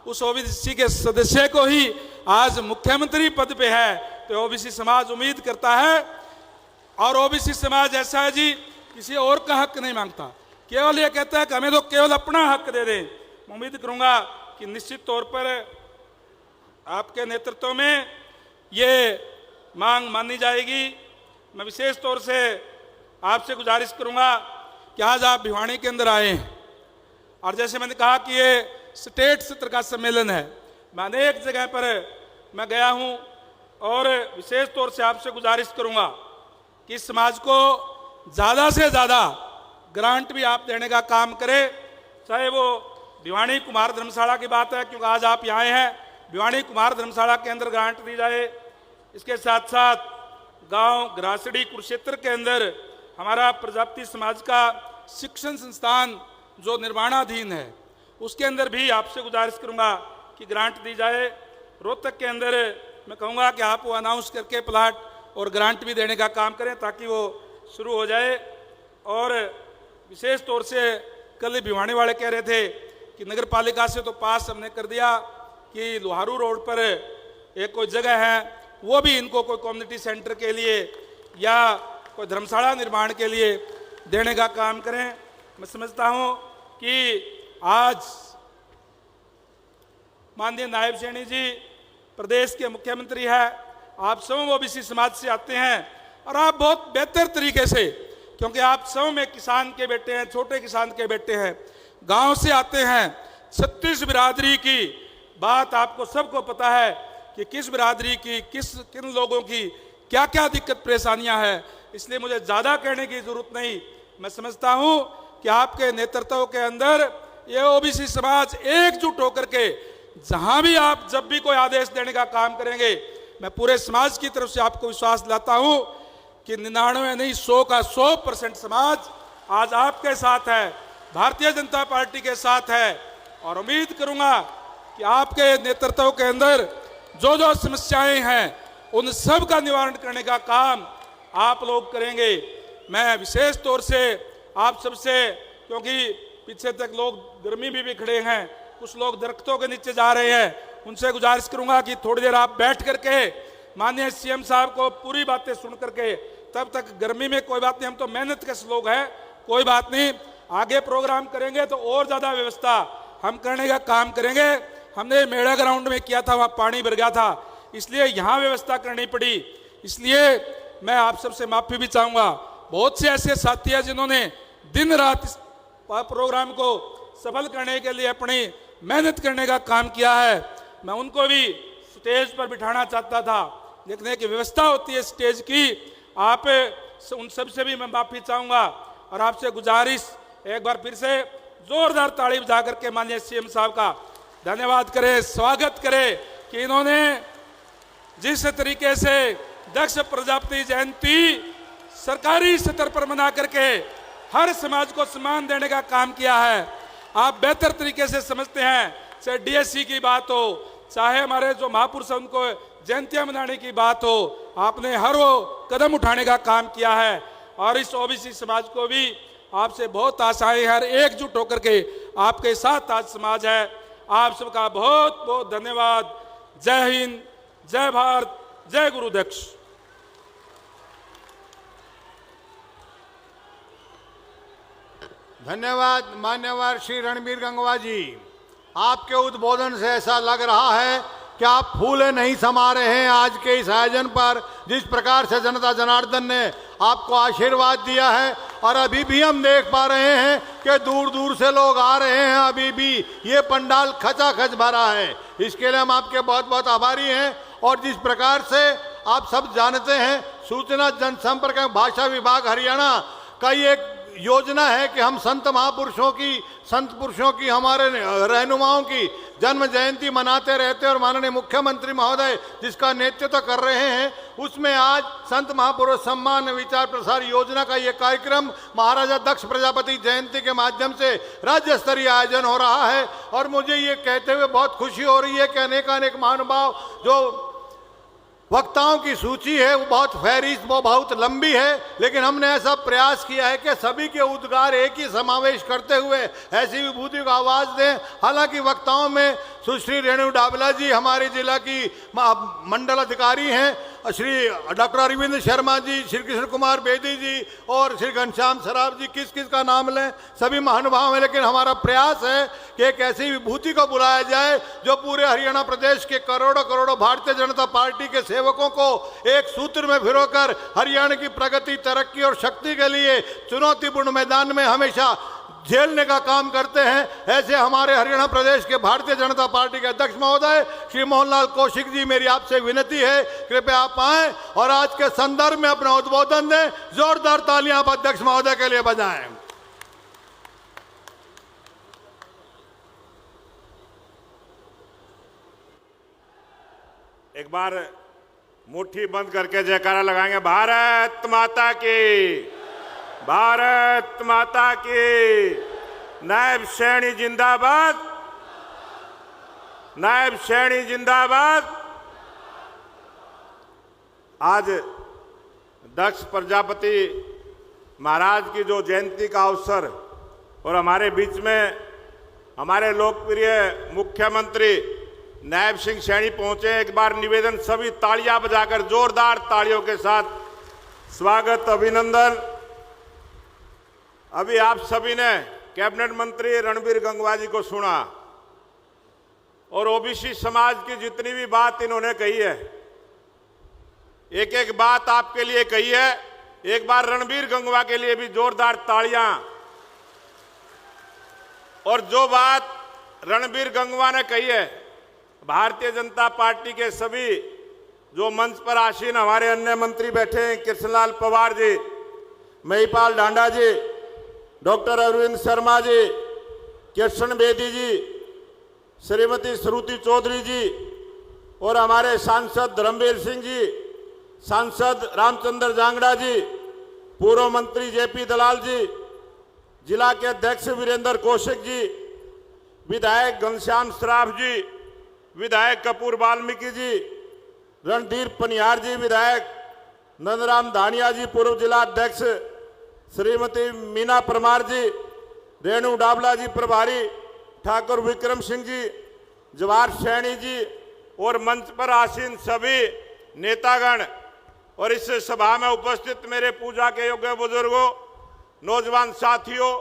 Speaker 4: उस OBC के सदस्य को ही आज मुख्यमंत्री पद पे है, तो OBC समाज उम्मीद करता है। और OBC समाज ऐसा है जी, किसी और का हक नहीं मांगता, केवल ये कहता है कि हमें तो केवल अपना हक दे दें। मैं उम्मीद करूंगा कि निश्चित तौर पर आपके नेतृत्व में ये मांग मानी जाएगी। मैं विशेष तौर से आपसे गुजारिश करूंगा कि आज आप भिवानी के अंदर आए हैं, और जैसे मैंने कहा कि ये स्टेट स्तर का सम्मेलन है, मैं अनेक जगह पर मैं गया हूं, और विशेष तौर से आपसे गुजारिश करूंगा कि इस समाज को ज़्यादा से ज़्यादा ग्रांट भी आप देने का काम करें, चाहे वो भिवानी कुमार धर्मशाला की बात है, क्योंकि आज आप यहाँ हैं, भिवानी कुमार धर्मशाला के अंदर ग्रांट दी जाए। इसके साथ साथ गांव ग्रासड़ी कुरुक्षेत्र के अंदर हमारा प्रजापति समाज का शिक्षण संस्थान जो निर्माणाधीन है, उसके अंदर भी आपसे गुजारिश करूंगा कि ग्रांट दी जाए। रोहतक के अंदर मैं कहूँगा कि आप वो अनाउंस करके प्लाट और ग्रांट भी देने का काम करें ताकि वो शुरू हो जाए। और विशेष तौर से कल भिवानी वाले कह रहे थे कि नगर पालिका से तो पास हमने कर दिया कि लोहारू रोड पर एक कोई जगह है, वो भी इनको कोई कम्युनिटी सेंटर के लिए या कोई धर्मशाला निर्माण के लिए देने का काम करें। मैं समझता हूँ कि आज माननीय नायब सैनी जी प्रदेश के मुख्यमंत्री है, आप सब ओबीसी समाज से आते हैं और आप बहुत बेहतर तरीके से, क्योंकि आप सब में किसान के बेटे हैं, छोटे किसान के बेटे हैं, गांव से आते हैं। 36 बिरादरी की बात आपको सबको पता है कि किस बिरादरी की किन लोगों की क्या क्या दिक्कत परेशानियां हैं, इसलिए मुझे ज़्यादा कहने की ज़रूरत नहीं। मैं समझता हूं कि आपके नेतृत्व के अंदर ये ओबीसी समाज एकजुट होकर के जहां भी आप जब भी कोई आदेश देने का काम करेंगे, मैं पूरे समाज की तरफ से आपको विश्वास दिलाता हूं कि 99 नहीं 100 का 100% समाज आज आपके साथ है, भारतीय जनता पार्टी के साथ है। और उम्मीद करूंगा कि आपके नेतृत्व के अंदर जो जो समस्याएं हैं उन सब का निवारण करने का काम आप लोग करेंगे। मैं विशेष तौर से आप सबसे, क्योंकि पीछे तक लोग गर्मी में भी खड़े हैं, कुछ लोग दरख्तों के नीचे जा रहे हैं, उनसे गुजारिश करूंगा कि थोड़ी देर आप बैठ करके माननीय सीएम साहब को पूरी बातें सुन करके, तब तक गर्मी में कोई बात नहीं, हम तो मेहनत के लोग हैं, कोई बात नहीं, आगे प्रोग्राम करेंगे तो और ज़्यादा व्यवस्था हम करने का काम करेंगे। हमने मेड़ा ग्राउंड में किया था, वहाँ पानी भर गया था, इसलिए यहाँ व्यवस्था करनी पड़ी। इसलिए मैं आप सबसे माफ़ी भी चाहूँगा। बहुत से ऐसे साथी हैं जिन्होंने दिन रात इस प्रोग्राम को सफल करने के लिए अपनी मेहनत करने का काम किया है। मैं उनको भी स्टेज पर बिठाना चाहता था, लेकिन एक व्यवस्था होती है स्टेज की, आप उन सब से भी मैं माफ़ी चाहूँगा। और आपसे गुजारिश एक बार फिर से जोरदार ताली बजा करके माननीय सीएम साहब का धन्यवाद करें, स्वागत करें कि इन्होंने जिस तरीके से दक्ष प्रजापति जयंती सरकारी स्तर पर मना करके हर समाज को सम्मान देने का काम किया है। आप बेहतर तरीके से समझते हैं, चाहे डीएससी की बात हो, चाहे हमारे जो महापुरुष हैं उनको जयंतियां मनाने की बात हो, आपने हर वो कदम उठाने का काम किया है। और इस ओबीसी समाज को भी आपसे बहुत आशाएं हैं, एकजुट होकर के आपके साथ आज समाज है। आप सबका बहुत बहुत धन्यवाद। जय हिंद, जय भारत, जय गुरुदक्ष।
Speaker 1: धन्यवाद मान्यवर श्री रणबीर गंगवा जी। आपके उद्बोधन से ऐसा लग रहा है कि आप फूले नहीं समा रहे हैं आज के इस आयोजन पर। जिस प्रकार से जनता जनार्दन ने आपको आशीर्वाद दिया है और अभी भी हम देख पा रहे हैं कि दूर दूर से लोग आ रहे हैं, अभी भी ये पंडाल खचाखच भरा है। इसके लिए हम आपके बहुत बहुत आभारी हैं। और जिस प्रकार से आप सब जानते हैं, सूचना जनसंपर्क एवं भाषा विभाग हरियाणा का ये योजना है कि हम संत पुरुषों की हमारे रहनुमाओं की जन्म जयंती मनाते रहते हैं। और माननीय मुख्यमंत्री महोदय जिसका नेतृत्व कर रहे हैं, उसमें आज संत महापुरुष सम्मान विचार प्रसार योजना का ये कार्यक्रम महाराजा दक्ष प्रजापति जयंती के माध्यम से राज्य स्तरीय आयोजन हो रहा है। और मुझे ये कहते हुए बहुत खुशी हो रही है कि अनेकानेक महानुभाव, जो वक्ताओं की सूची है वो बहुत फहरिस्त, वो बहुत लंबी है, लेकिन हमने ऐसा प्रयास किया है कि सभी के उद्गार एक ही समावेश करते हुए ऐसी विभूति को आवाज़ दें। हालांकि वक्ताओं में सुश्री रेणु डाबला जी हमारे जिला की मंडल अधिकारी हैं, श्री डॉक्टर अरविंद शर्मा जी, श्री कृष्ण कुमार बेदी जी और श्री घनश्याम सराफ जी, किस किस का नाम लें, सभी महानुभाव हैं। लेकिन हमारा प्रयास है कि एक ऐसी विभूति को बुलाया जाए जो पूरे हरियाणा प्रदेश के करोड़ों करोड़ों भारतीय जनता पार्टी के सेवकों को एक सूत्र में भिरोकर हरियाणा की प्रगति, तरक्की और शक्ति के लिए चुनौतीपूर्ण मैदान में हमेशा झेलने का काम करते हैं। ऐसे हमारे हरियाणा प्रदेश के भारतीय जनता पार्टी के अध्यक्ष महोदय श्री मोहनलाल कौशिक जी, मेरी आपसे विनती है, कृपया आप आएं और आज के संदर्भ में अपना उद्बोधन दें। जोरदार तालियां आप अध्यक्ष महोदय के लिए बजाएं।
Speaker 5: एक बार मुट्ठी बंद करके जयकारा लगाएंगे। भारत माता की, भारत माता की। नायब सैनी जिंदाबाद, नायब सैनी जिंदाबाद। आज दक्ष प्रजापति महाराज की जो जयंती का अवसर और हमारे बीच में हमारे लोकप्रिय मुख्यमंत्री नायब सिंह सैनी पहुंचे। एक बार निवेदन, सभी तालियां बजाकर जोरदार तालियों के साथ स्वागत, अभिनंदन। अभी आप सभी ने कैबिनेट मंत्री रणबीर गंगवा जी को सुना और ओबीसी समाज की जितनी भी बात इन्होंने कही है, एक एक बात आपके लिए कही है। एक बार रणबीर गंगवा के लिए भी जोरदार तालियां। और जो बात रणबीर गंगवा ने कही है, भारतीय जनता पार्टी के सभी जो मंच पर आसीन हमारे अन्य मंत्री बैठे हैं, कृष्णलाल पवार जी, महिपाल ढांडा जी, डॉक्टर अरविंद शर्मा जी, कृष्ण बेदी जी, श्रीमती श्रुति चौधरी जी और हमारे सांसद धर्मवीर सिंह जी, सांसद रामचंद्र जांगड़ा जी, पूर्व मंत्री जेपी दलाल जी, जिला के अध्यक्ष वीरेंद्र कौशिक जी, विधायक घनश्याम श्राफ जी, विधायक कपूर वाल्मीकि जी, रणधीर पनियार जी, विधायक नंदराम धानिया जी, पूर्व जिला अध्यक्ष श्रीमती मीना परमार जी, रेणु डाबला जी प्रभारी, ठाकुर विक्रम सिंह जी, जवाहर सैनी जी और मंच पर आसीन सभी नेतागण और इस सभा में उपस्थित मेरे पूजा के योग्य बुजुर्गों, नौजवान साथियों,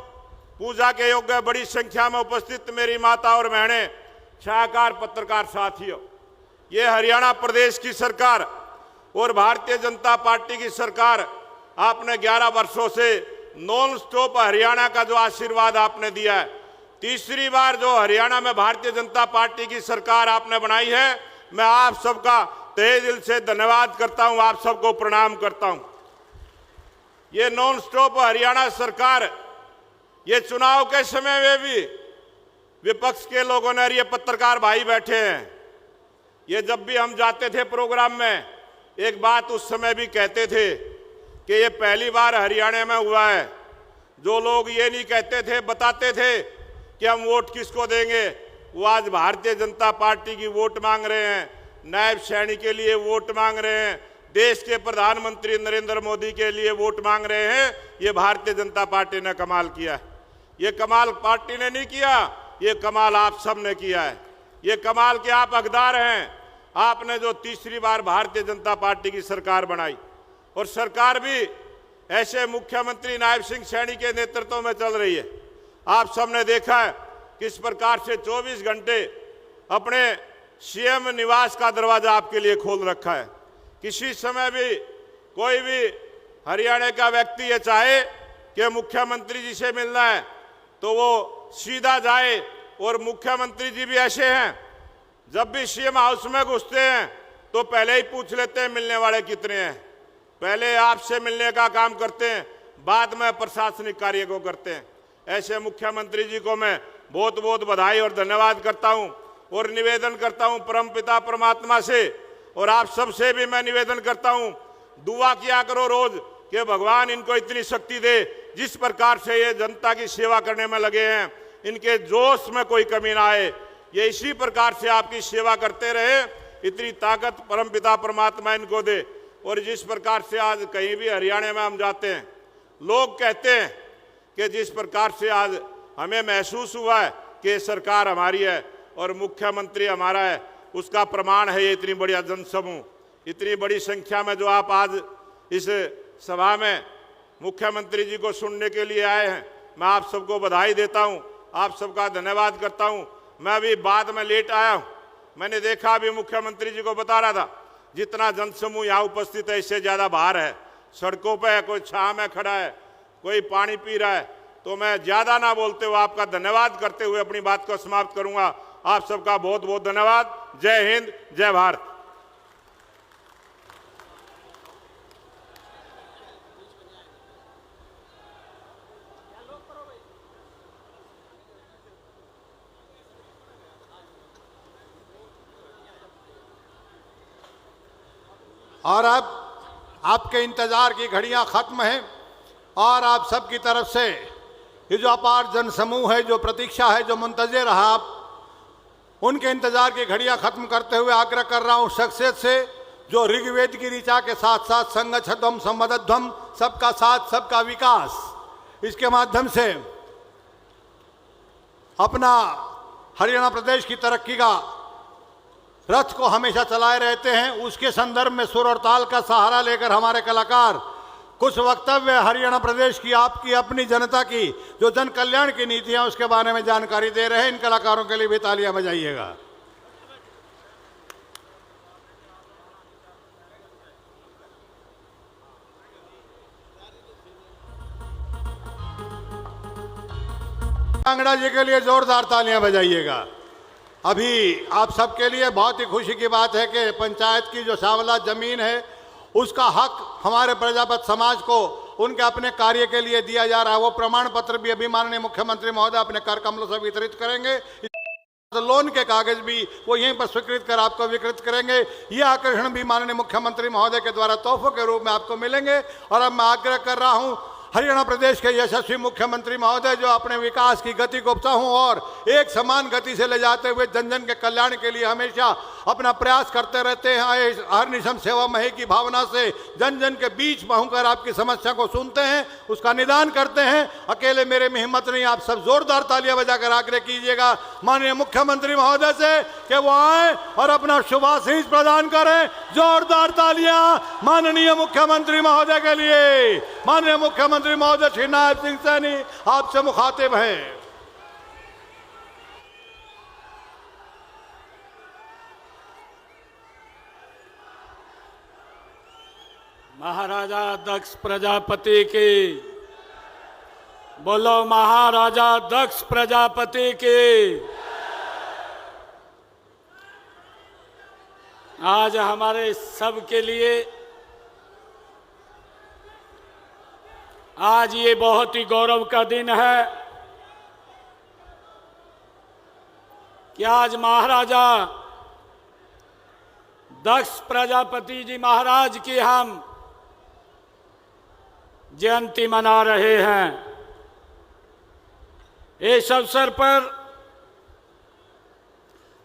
Speaker 5: पूजा के योग्य बड़ी संख्या में उपस्थित मेरी माता और बहनें, छायाकार पत्रकार साथियों, ये हरियाणा प्रदेश की सरकार और भारतीय जनता पार्टी की सरकार, आपने 11 वर्षों से नॉन स्टॉप हरियाणा का जो आशीर्वाद आपने दिया है, तीसरी बार जो हरियाणा में भारतीय जनता पार्टी की सरकार आपने बनाई है, मैं आप सबका तहे दिल से धन्यवाद करता हूं, आप सबको प्रणाम करता हूं। ये नॉन स्टॉप हरियाणा सरकार, ये चुनाव के समय में भी विपक्ष के लोगों ने, ये पत्रकार भाई बैठे हैं, ये जब भी हम जाते थे प्रोग्राम में, एक बात उस समय भी कहते थे कि ये पहली बार हरियाणा में हुआ है। जो लोग ये नहीं कहते थे, बताते थे कि हम वोट किसको देंगे, वो आज भारतीय जनता पार्टी की वोट मांग रहे हैं, नायब सैनी के लिए वोट मांग रहे हैं, देश के प्रधानमंत्री नरेंद्र मोदी के लिए वोट मांग रहे हैं। ये भारतीय जनता पार्टी ने कमाल किया। ये कमाल पार्टी ने नहीं किया, ये कमाल आप सब ने किया है। ये कमाल के आप हकदार हैं। आपने जो तीसरी बार भारतीय जनता पार्टी की सरकार बनाई और सरकार भी ऐसे मुख्यमंत्री नायब सिंह सैनी के नेतृत्व में चल रही है। आप सबने देखा है किस प्रकार से 24 घंटे अपने सीएम निवास का दरवाजा आपके लिए खोल रखा है। किसी समय भी कोई भी हरियाणा का व्यक्ति ये चाहे कि मुख्यमंत्री जी से मिलना है तो वो सीधा जाए। और मुख्यमंत्री जी भी ऐसे हैं, जब भी सीएम हाउस में घुसते हैं तो पहले ही पूछ लेते हैं मिलने वाले कितने हैं। पहले आपसे मिलने का काम करते हैं, बाद में प्रशासनिक कार्य को करते हैं। ऐसे मुख्यमंत्री जी को मैं बहुत बहुत बधाई और धन्यवाद करता हूं और निवेदन करता हूं परमपिता परमात्मा से और आप सबसे भी मैं निवेदन करता हूं, दुआ किया करो रोज कि भगवान इनको इतनी शक्ति दे, जिस प्रकार से ये जनता की सेवा करने में लगे हैं, इनके जोश में कोई कमी ना आए। ये इसी प्रकार से आपकी सेवा करते रहे, इतनी ताकत परमपिता परमात्मा इनको दे। और जिस प्रकार से आज कहीं भी हरियाणा में हम जाते हैं, लोग कहते हैं कि जिस प्रकार से आज हमें महसूस हुआ है कि सरकार हमारी है और मुख्यमंत्री हमारा है, उसका प्रमाण है ये इतनी बड़ी जनसमूह, इतनी बड़ी संख्या में जो आप आज इस सभा में मुख्यमंत्री जी को सुनने के लिए आए हैं। मैं आप सबको बधाई देता हूं, आप सबका धन्यवाद करता हूं। मैं अभी बाद में लेट आया हूं, मैंने देखा अभी मुख्यमंत्री जी को बता रहा था, जितना जनसमूह यहाँ उपस्थित है इससे ज्यादा बाहर है, सड़कों पे है, कोई छांव में खड़ा है, कोई पानी पी रहा है। तो मैं ज्यादा ना बोलते हुए आपका धन्यवाद करते हुए अपनी बात को समाप्त करूंगा। आप सबका बहुत बहुत धन्यवाद। जय हिंद, जय भारत।
Speaker 1: और अब आपके इंतजार की घड़ियां खत्म हैं और आप सबकी तरफ से ये जो अपार जनसमूह है, जो प्रतीक्षा है, जो मुंतज़िर रहा, आप उनके इंतजार की घड़ियां खत्म करते हुए आग्रह कर रहा हूं शख्सियत से जो ऋग्वेद की ऋचा के साथ साथ संगच्छध्वम संवदध्वम, सबका साथ सबका विकास, इसके माध्यम से अपना हरियाणा प्रदेश की तरक्की का रथ को हमेशा चलाए रहते हैं। उसके संदर्भ में सुर और ताल का सहारा लेकर हमारे कलाकार कुछ वक्तव्य हरियाणा प्रदेश की, आपकी अपनी जनता की जो जन कल्याण की नीतियां उसके बारे में जानकारी दे रहे हैं। इन कलाकारों के लिए भी तालियां बजाइएगा। कांगड़ा जी के लिए जोरदार तालियां बजाइएगा। अभी आप सबके लिए बहुत ही खुशी की बात है कि पंचायत की जो शावला जमीन है उसका हक हमारे प्रजापत समाज को उनके अपने कार्य के लिए दिया जा रहा है। वो प्रमाण पत्र भी अभी माननीय मुख्यमंत्री महोदय अपने कर कमलों से वितरित करेंगे। लोन के कागज भी वो यहीं पर स्वीकृत कर आपको विकृत करेंगे। ये आकर्षण भी माननीय मुख्यमंत्री महोदय के द्वारा तोहफों के रूप में आपको मिलेंगे। और अब मैं आग्रह कर रहा हूं हरियाणा प्रदेश के यशस्वी मुख्यमंत्री महोदय जो अपने विकास की गति को उत्साहों और एक समान गति से ले जाते हुए जन जन के कल्याण के लिए हमेशा अपना प्रयास करते रहते हैं। हरनिशम सेवा महे की भावना से जन जन के बीच पहुंचकर आपकी समस्या को सुनते हैं, उसका निदान करते हैं। अकेले मेरे में हिम्मत नहीं, आप सब जोरदार तालियां बजाकर आग्रह कीजिएगा माननीय मुख्यमंत्री महोदय से कि वो आए और अपना शुभाशीष प्रदान करें। जोरदार तालियां माननीय मुख्यमंत्री महोदय के लिए। माननीय मुख्यमंत्री महोदय श्री नायब सिंह सैनी आपसे मुखातिब हैं।
Speaker 6: महाराजा दक्ष प्रजापति की बोलो, महाराजा दक्ष प्रजापति की। आज हमारे सब के लिए आज ये बहुत ही गौरव का दिन है कि आज महाराजा दक्ष प्रजापति जी महाराज की हम जयंती मना रहे हैं। इस अवसर पर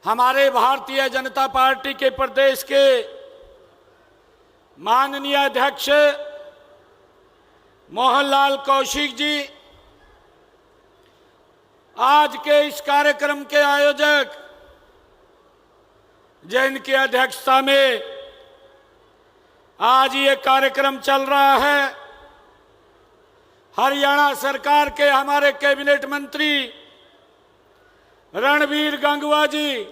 Speaker 6: हमारे भारतीय जनता पार्टी के प्रदेश के माननीय अध्यक्ष मोहनलाल कौशिक जी, आज के इस कार्यक्रम के आयोजक जिनकी अध्यक्षता में आज ये कार्यक्रम चल रहा है, हरियाणा सरकार के हमारे कैबिनेट मंत्री रणबीर गंगवा जी,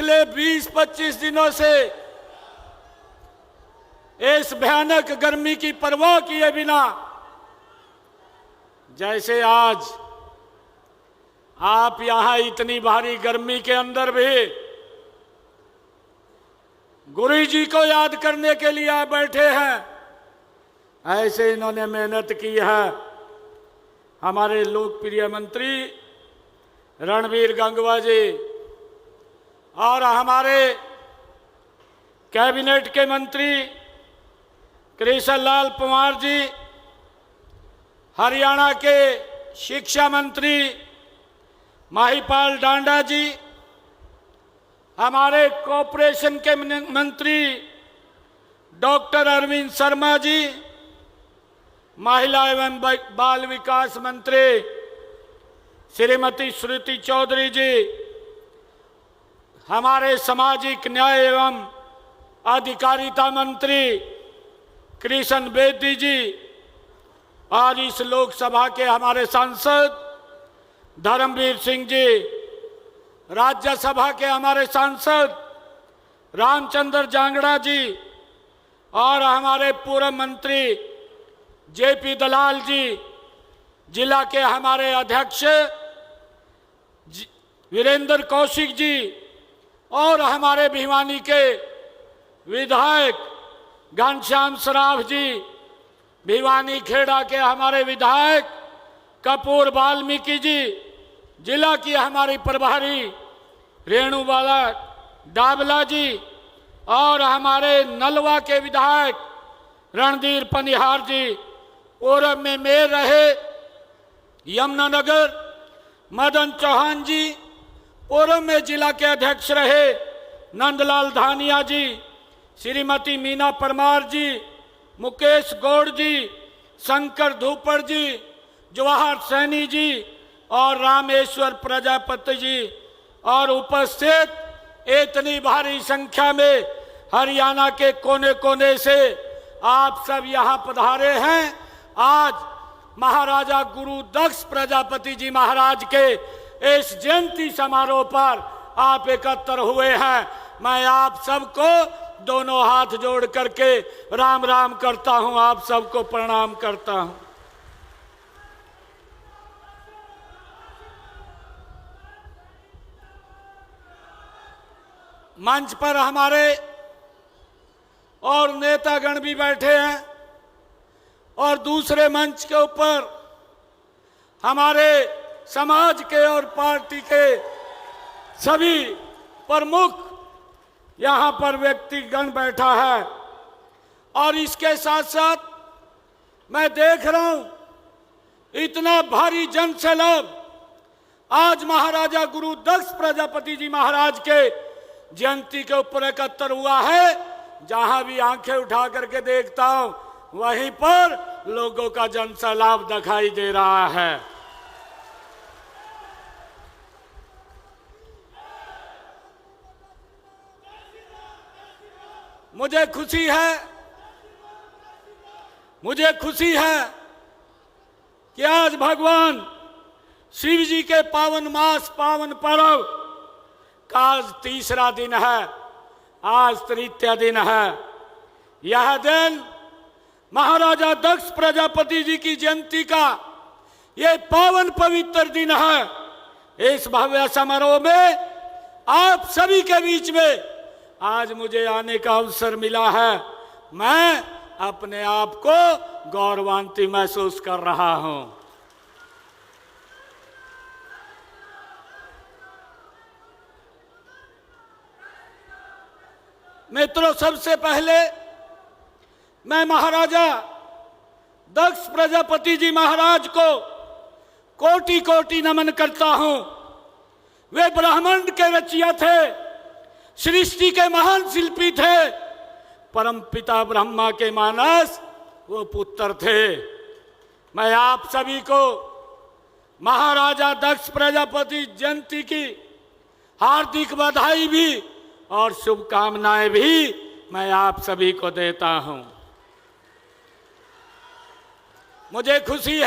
Speaker 6: पिछले 20-25 दिनों से इस भयानक गर्मी की परवाह किए बिना जैसे आज आप यहां इतनी भारी गर्मी के अंदर भी गुरु जी को याद करने के लिए आप बैठे हैं, ऐसे इन्होंने मेहनत की है। हमारे लोकप्रिय मंत्री रणबीर गंगवा जी और हमारे कैबिनेट के मंत्री कृष्ण लाल पंवार जी, हरियाणा के शिक्षा मंत्री माहीपाल डांडा जी, हमारे कॉरपोरेशन के मंत्री डॉक्टर अरविंद शर्मा जी, महिला एवं बाल विकास मंत्री श्रीमती श्रुति चौधरी जी, हमारे सामाजिक न्याय एवं अधिकारिता मंत्री कृष्ण बेदी जी और इस लोकसभा के हमारे सांसद धर्मवीर सिंह जी, राज्यसभा के हमारे सांसद रामचंद्र जांगड़ा जी और हमारे पूर्व मंत्री जेपी दलाल जी, जिला के हमारे अध्यक्ष वीरेंद्र कौशिक जी और हमारे भिवानी के विधायक घनश्याम सराफ जी, भिवानी खेड़ा के हमारे विधायक कपूर वाल्मीकि जी, जिला की हमारी प्रभारी रेणुबाला डाबला जी और हमारे नलवा के विधायक रणधीर पनिहार जी, पूर्व में मेयर रहे यमुनानगर मदन चौहान जी, पूर्व में जिला के अध्यक्ष रहे नंदलाल धानिया जी, श्रीमती मीना परमार जी, मुकेश गौड़ जी, शंकर धूपड़ जी, जवाहर सैनी जी और रामेश्वर प्रजापति जी और उपस्थित इतनी भारी संख्या में हरियाणा के कोने कोने से आप सब यहाँ पधारे हैं। आज महाराजा गुरु दक्ष प्रजापति जी महाराज के इस जयंती समारोह पर आप एकत्र हुए हैं। मैं आप सबको दोनों हाथ जोड़ करके राम राम करता हूं, आप सबको प्रणाम करता हूं। मंच पर हमारे और नेतागण भी बैठे हैं और दूसरे मंच के ऊपर हमारे समाज के और पार्टी के सभी प्रमुख यहाँ पर व्यक्तिगण बैठा है। और इसके साथ साथ मैं देख रहा हूं इतना भारी जनसैलाब आज महाराजा गुरु दक्ष प्रजापति जी महाराज के जयंती के ऊपर एकत्र हुआ है। जहां भी आंखें उठा करके देखता हूं वहीं पर लोगों का जनसैलाब दिखाई दे रहा है। मुझे खुशी है कि आज भगवान शिव जी के पावन मास पावन पर्व का आज तीसरा दिन है, आज तृतीय दिन है। यह दिन महाराजा दक्ष प्रजापति जी की जयंती का ये पावन पवित्र दिन है। इस भव्य समारोह में आप सभी के बीच में आज मुझे आने का अवसर मिला है। मैं अपने आप को गौरवान्वित महसूस कर रहा हूं। मित्रों, सबसे पहले मैं महाराजा दक्ष प्रजापति जी महाराज को कोटि कोटि नमन करता हूं। वे ब्रह्मांड के रचयिता थे, सृष्टि के महान शिल्पी थे, परम पिता ब्रह्मा के मानस वो पुत्र थे। मैं आप सभी को महाराजा दक्ष प्रजापति जयंती की हार्दिक बधाई भी और शुभकामनाएं भी मैं आप सभी को देता हूं। मुझे खुशी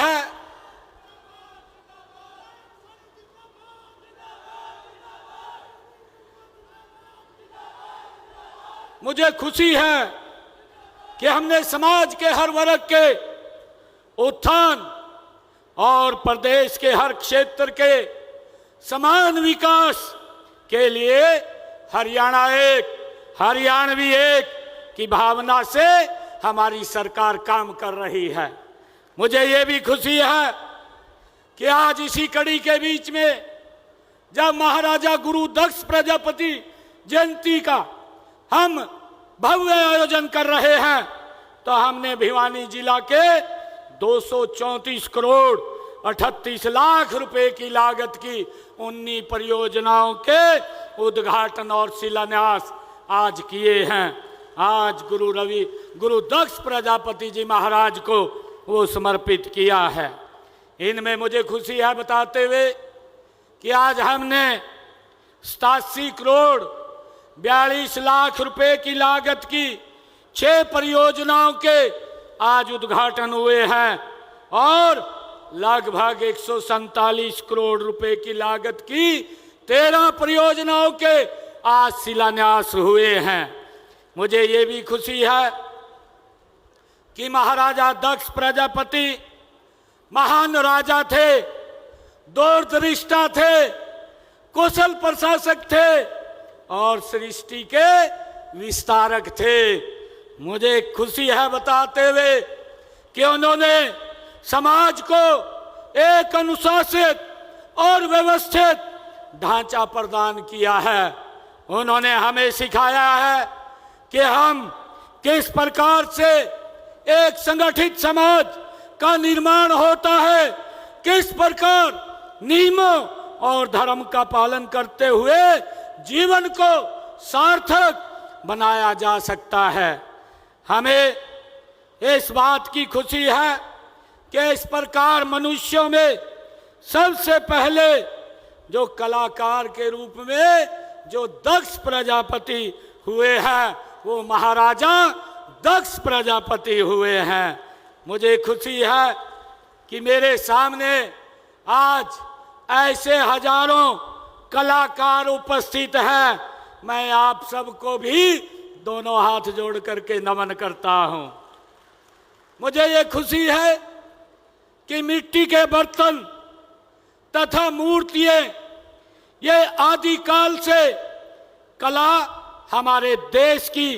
Speaker 6: है कि हमने समाज के हर वर्ग के उत्थान और प्रदेश के हर क्षेत्र के समान विकास के लिए हरियाणा एक, हरियाणवी एक की भावना से हमारी सरकार काम कर रही है। मुझे ये भी खुशी है कि आज इसी कड़ी के बीच में जब महाराजा गुरु दक्ष प्रजापति जयंती का हम भव्य आयोजन कर रहे हैं तो हमने भिवानी जिला के 234 करोड़ 38 लाख रुपए की लागत की 19 परियोजनाओं के उद्घाटन और शिलान्यास आज किए हैं। आज गुरु दक्ष प्रजापति जी महाराज को वो समर्पित किया है। इनमें मुझे खुशी है बताते हुए कि आज हमने 87 करोड़ 42 लाख रुपए की लागत की 6 परियोजनाओं के आज उद्घाटन हुए हैं और लगभग 147 करोड़ रुपए की लागत की 13 परियोजनाओं के आज शिलान्यास हुए हैं। मुझे ये भी खुशी है कि महाराजा दक्ष प्रजापति महान राजा थे, दूरदृष्टा थे, कुशल प्रशासक थे और सृष्टि के विस्तारक थे। मुझे खुशी है बताते हुए कि उन्होंने समाज को एक अनुशासित और व्यवस्थित ढांचा प्रदान किया है। उन्होंने हमें सिखाया है कि हम किस प्रकार से एक संगठित समाज का निर्माण होता है, किस प्रकार नियमों और धर्म का पालन करते हुए जीवन को सार्थक बनाया जा सकता है। हमें इस बात की खुशी है कि इस प्रकार मनुष्यों में सबसे पहले जो कलाकार के रूप में जो दक्ष प्रजापति हुए हैं वो महाराजा दक्ष प्रजापति हुए हैं। मुझे खुशी है कि मेरे सामने आज ऐसे हजारों कलाकार उपस्थित हैं। मैं आप सबको भी दोनों हाथ जोड़ करके नमन करता हूं। मुझे ये खुशी है कि मिट्टी के बर्तन तथा मूर्तियां ये आदिकाल से कला हमारे देश की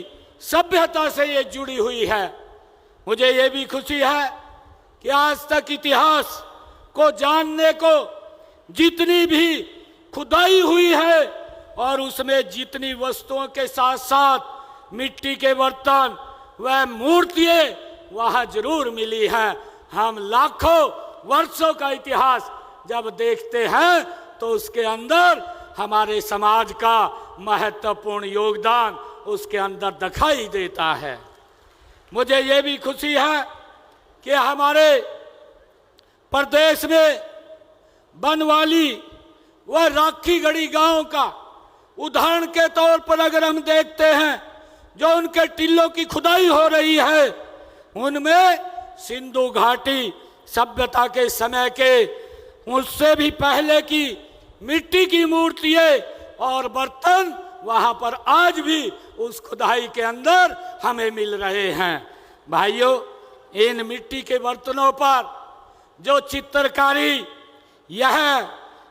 Speaker 6: सभ्यता से ये जुड़ी हुई है। मुझे ये भी खुशी है कि आज तक इतिहास को जानने को जितनी भी खुदाई हुई है और उसमें जितनी वस्तुओं के साथ साथ मिट्टी के बर्तन व मूर्तियां वहाँ जरूर मिली है। हम लाखों वर्षों का इतिहास जब देखते हैं तो उसके अंदर हमारे समाज का महत्वपूर्ण योगदान उसके अंदर दिखाई देता है। मुझे ये भी खुशी है कि हमारे प्रदेश में बनवाली व राखीगढ़ी गांव का उदाहरण के तौर पर अगर हम देखते हैं, जो उनके टिल्लों की खुदाई हो रही है उनमें सिंधु घाटी सभ्यता के समय के उससे भी पहले की मिट्टी की मूर्तियां और बर्तन वहां पर आज भी उस खुदाई के अंदर हमें मिल रहे हैं। भाइयों, इन मिट्टी के बर्तनों पर जो चित्रकारी यह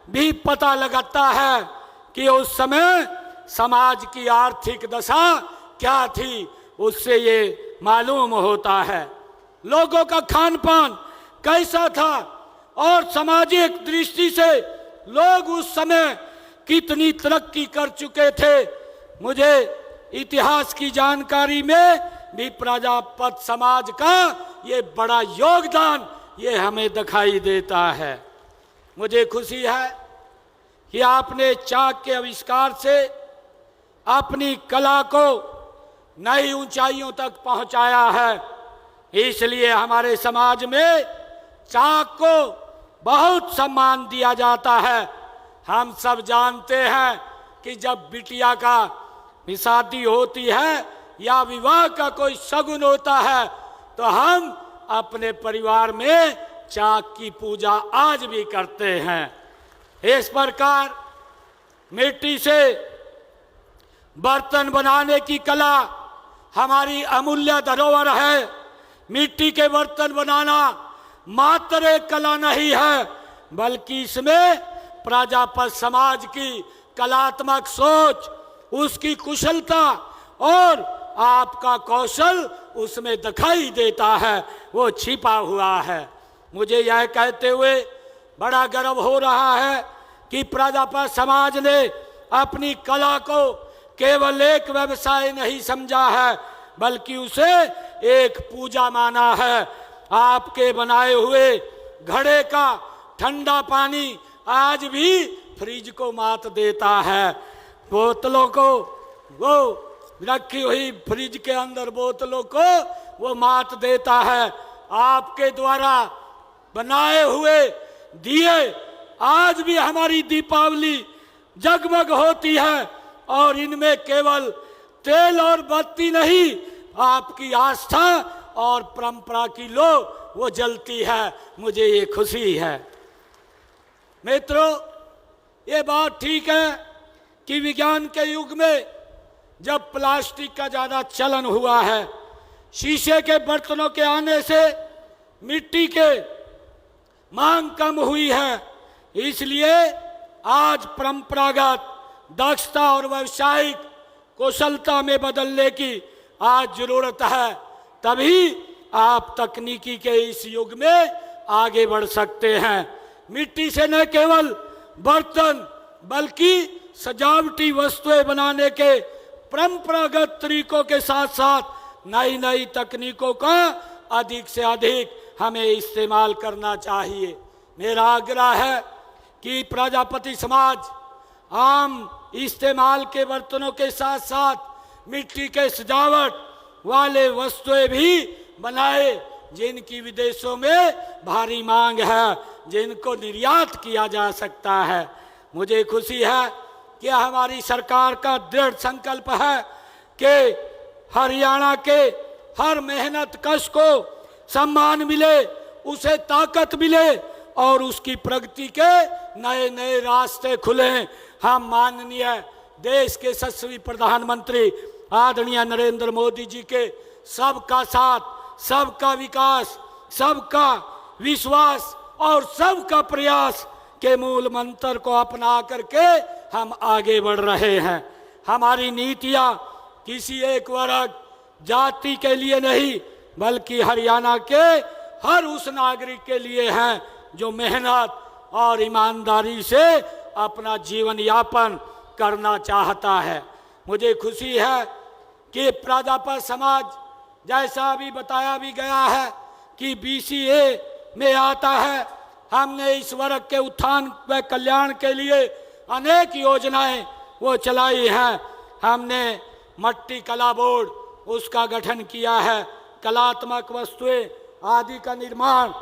Speaker 6: भी पता लगाता है कि उस समय समाज की आर्थिक दशा क्या थी, उससे ये मालूम होता है। लोगों का खान पान कैसा था और सामाजिक दृष्टि से लोग उस समय कितनी तरक्की कर चुके थे। मुझे इतिहास की जानकारी में भी प्रजापत समाज का ये बड़ा योगदान ये हमें दिखाई देता है। मुझे खुशी है कि आपने चाक के आविष्कार से अपनी कला को नई ऊंचाइयों तक पहुंचाया है। इसलिए हमारे समाज में चाक को बहुत सम्मान दिया जाता है। हम सब जानते हैं कि जब बिटिया का शादी होती है या विवाह का कोई शगुन होता है तो हम अपने परिवार में चाक की पूजा आज भी करते हैं। इस प्रकार मिट्टी से बर्तन बनाने की कला हमारी अमूल्य धरोहर है। मिट्टी के बर्तन बनाना मात्र एक कला नहीं है, बल्कि इसमें प्रजापत समाज की कलात्मक सोच, उसकी कुशलता और आपका कौशल उसमें दिखाई देता है, वो छिपा हुआ है। मुझे यह कहते हुए बड़ा गर्व हो रहा है कि प्रजापत समाज ने अपनी कला को केवल एक व्यवसाय नहीं समझा है, बल्कि उसे एक पूजा माना है। आपके बनाए हुए घड़े का ठंडा पानी आज भी फ्रिज को मात देता है। बोतलों को, वो रखी हुई फ्रिज के अंदर बोतलों को वो मात देता है। आपके द्वारा बनाए हुए दिए आज भी हमारी दीपावली जगमग होती है और इनमें केवल तेल और बत्ती नहीं, आपकी आस्था और परंपरा की लो वो जलती है। मुझे ये खुशी है। मित्रों, ये बात ठीक है कि विज्ञान के युग में जब प्लास्टिक का ज़्यादा चलन हुआ है, शीशे के बर्तनों के आने से मिट्टी के मांग कम हुई है, इसलिए आज परंपरागत दक्षता और व्यावसायिक कौशलता में बदलने की आज जरूरत है। तभी आप तकनीकी के इस युग में आगे बढ़ सकते हैं। मिट्टी से न केवल बर्तन बल्कि सजावटी वस्तुएं बनाने के परंपरागत तरीकों के साथ साथ नई नई तकनीकों का अधिक से अधिक हमें इस्तेमाल करना चाहिए। मेरा आग्रह है कि प्रजापति समाज आम इस्तेमाल के बर्तनों के साथ साथ मिट्टी के सजावट वाले वस्तुएं भी बनाए, जिनकी विदेशों में भारी मांग है, जिनको निर्यात किया जा सकता है। मुझे खुशी है कि हमारी सरकार का दृढ़ संकल्प है कि हरियाणा के हर मेहनत कश को सम्मान मिले, उसे ताकत मिले और उसकी प्रगति के नए नए रास्ते खुले। हम माननीय देश के यशस्वी प्रधानमंत्री आदरणीय नरेंद्र मोदी जी के सबका साथ, सबका विकास, सबका विश्वास और सबका प्रयास के मूल मंत्र को अपना करके हम आगे बढ़ रहे हैं। हमारी नीतियां किसी एक वर्ग जाति के लिए नहीं बल्कि हरियाणा के हर उस नागरिक के लिए हैं जो मेहनत और ईमानदारी से अपना जीवन यापन करना चाहता है। मुझे खुशी है कि प्रजापति समाज, जैसा अभी बताया भी गया है कि BCA में आता है, हमने इस वर्ग के उत्थान व कल्याण के लिए अनेक योजनाएं वो चलाई हैं। हमने मट्टी कला बोर्ड उसका गठन किया है, कलात्मक वस्तुएं आदि का निर्माण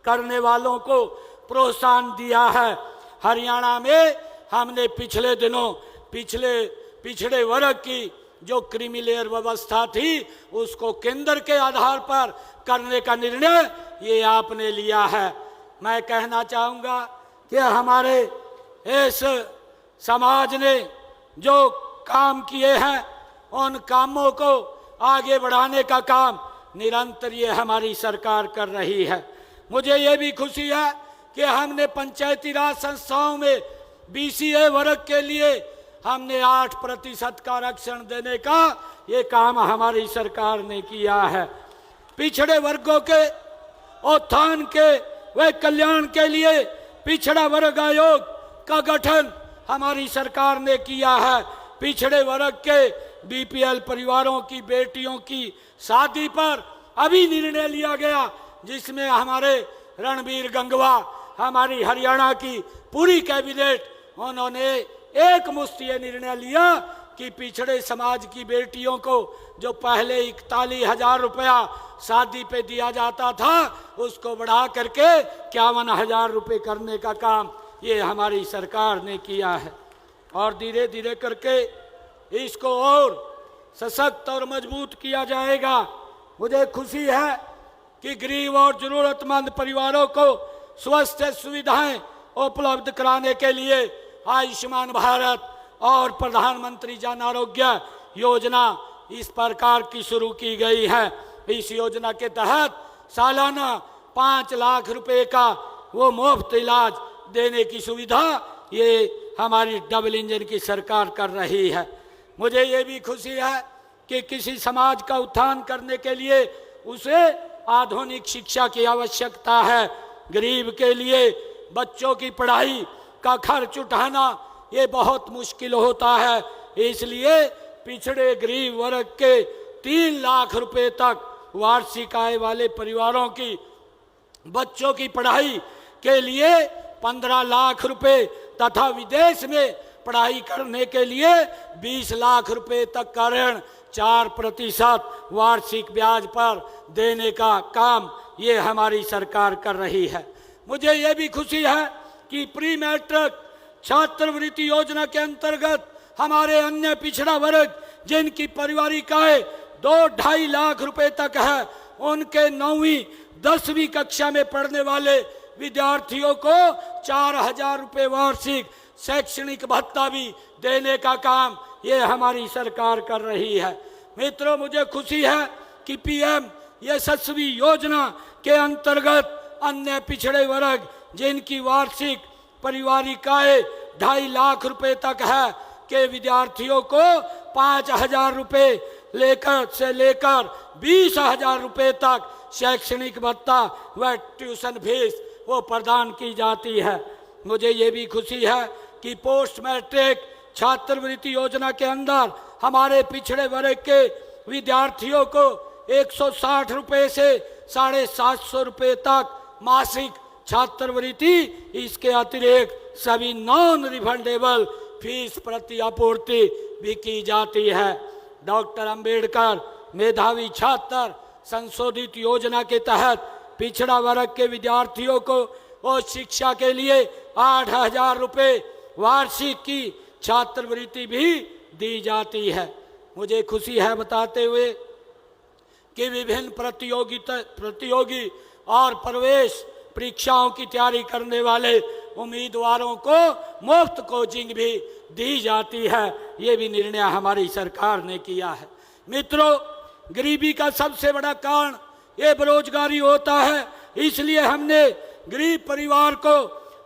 Speaker 6: करने वालों को प्रोत्साहन दिया है। हरियाणा में हमने पिछले दिनों पिछड़े वर्ग की जो क्रीमी लेयर व्यवस्था थी उसको केंद्र के आधार पर करने का निर्णय ये आपने लिया है। मैं कहना चाहूँगा कि हमारे इस समाज ने जो काम किए हैं उन कामों को आगे बढ़ाने का काम निरंतर ये हमारी सरकार कर रही है। मुझे ये भी खुशी है कि हमने पंचायती राज संस्थाओं में BCA वर्ग के लिए हमने 8% का आरक्षण देने का ये काम हमारी सरकार ने किया है। पिछड़े वर्गों के उत्थान के व कल्याण के लिए पिछड़ा वर्ग आयोग का गठन हमारी सरकार ने किया है। पिछड़े वर्ग के BPL परिवारों की बेटियों की शादी पर अभी निर्णय लिया गया, जिसमें हमारे रणबीर गंगवा, हमारी हरियाणा की पूरी कैबिनेट, उन्होंने एक मुश्त ये निर्णय लिया कि पिछड़े समाज की बेटियों को जो पहले 41,000 रुपया शादी पे दिया जाता था उसको बढ़ा करके 51,000 रुपये करने का काम ये हमारी सरकार ने किया है। और धीरे धीरे करके इसको और सशक्त और मजबूत किया जाएगा। मुझे खुशी है कि गरीब और जरूरतमंद परिवारों को स्वास्थ्य सुविधाएं उपलब्ध कराने के लिए आयुष्मान भारत और प्रधानमंत्री जन आरोग्य योजना इस प्रकार की शुरू की गई है। इस योजना के तहत सालाना 5 लाख रुपए का वो मुफ्त इलाज देने की सुविधा ये हमारी डबल इंजन की सरकार कर रही है। मुझे ये भी खुशी है कि किसी समाज का उत्थान करने के लिए उसे आधुनिक शिक्षा की आवश्यकता है। गरीब के लिए बच्चों की पढ़ाई का खर्च उठाना ये बहुत मुश्किल होता है, इसलिए पिछड़े गरीब वर्ग के 3 लाख रुपए तक वार्षिक आय वाले परिवारों की बच्चों की पढ़ाई के लिए 15 लाख रुपए तथा विदेश में पढ़ाई करने के लिए 20 लाख रुपए तक का ऋण 4% वार्षिक ब्याज पर देने का काम ये हमारी सरकार कर रही है। मुझे ये भी खुशी है कि प्री मैट्रिक छात्रवृत्ति योजना के अंतर्गत हमारे अन्य पिछड़ा वर्ग जिनकी पारिवारिक आय 2-2.5 लाख रुपए तक है, उनके 9वीं 10वीं कक्षा में पढ़ने वाले विद्यार्थियों को 4,000 रुपए वार्षिक शैक्षणिक भत्ता भी देने का काम ये हमारी सरकार कर रही है। मित्रों, मुझे खुशी है कि पीएम यशस्वी योजना के अंतर्गत अन्य पिछड़े वर्ग जिनकी वार्षिक पारिवारिक आय 2.5 लाख रुपए तक है के विद्यार्थियों को 5,000 रुपए लेकर 20,000 रुपए तक शैक्षणिक भत्ता व ट्यूशन फीस वो प्रदान की जाती है। मुझे ये भी खुशी है कि पोस्ट मैट्रिक छात्रवृत्ति योजना के अंदर हमारे पिछड़े वर्ग के विद्यार्थियों को 160 रुपए से 750 रुपए तक मासिक छात्रवृत्ति, इसके अतिरिक्त सभी नॉन रिफंडेबल फीस प्रति आपूर्ति भी की जाती है। डॉक्टर अंबेडकर मेधावी छात्र संशोधित योजना के तहत पिछड़ा वर्ग के विद्यार्थियों को उच्च शिक्षा के लिए 8,000 रुपए वार्षिक की छात्रवृत्ति भी दी जाती है। मुझे खुशी है बताते हुए कि विभिन्न प्रतियोगी और प्रवेश परीक्षाओं की तैयारी करने वाले उम्मीदवारों को मुफ्त कोचिंग भी दी जाती है। ये भी निर्णय हमारी सरकार ने किया है। मित्रों, गरीबी का सबसे बड़ा कारण ये बेरोजगारी होता है, इसलिए हमने गरीब परिवार को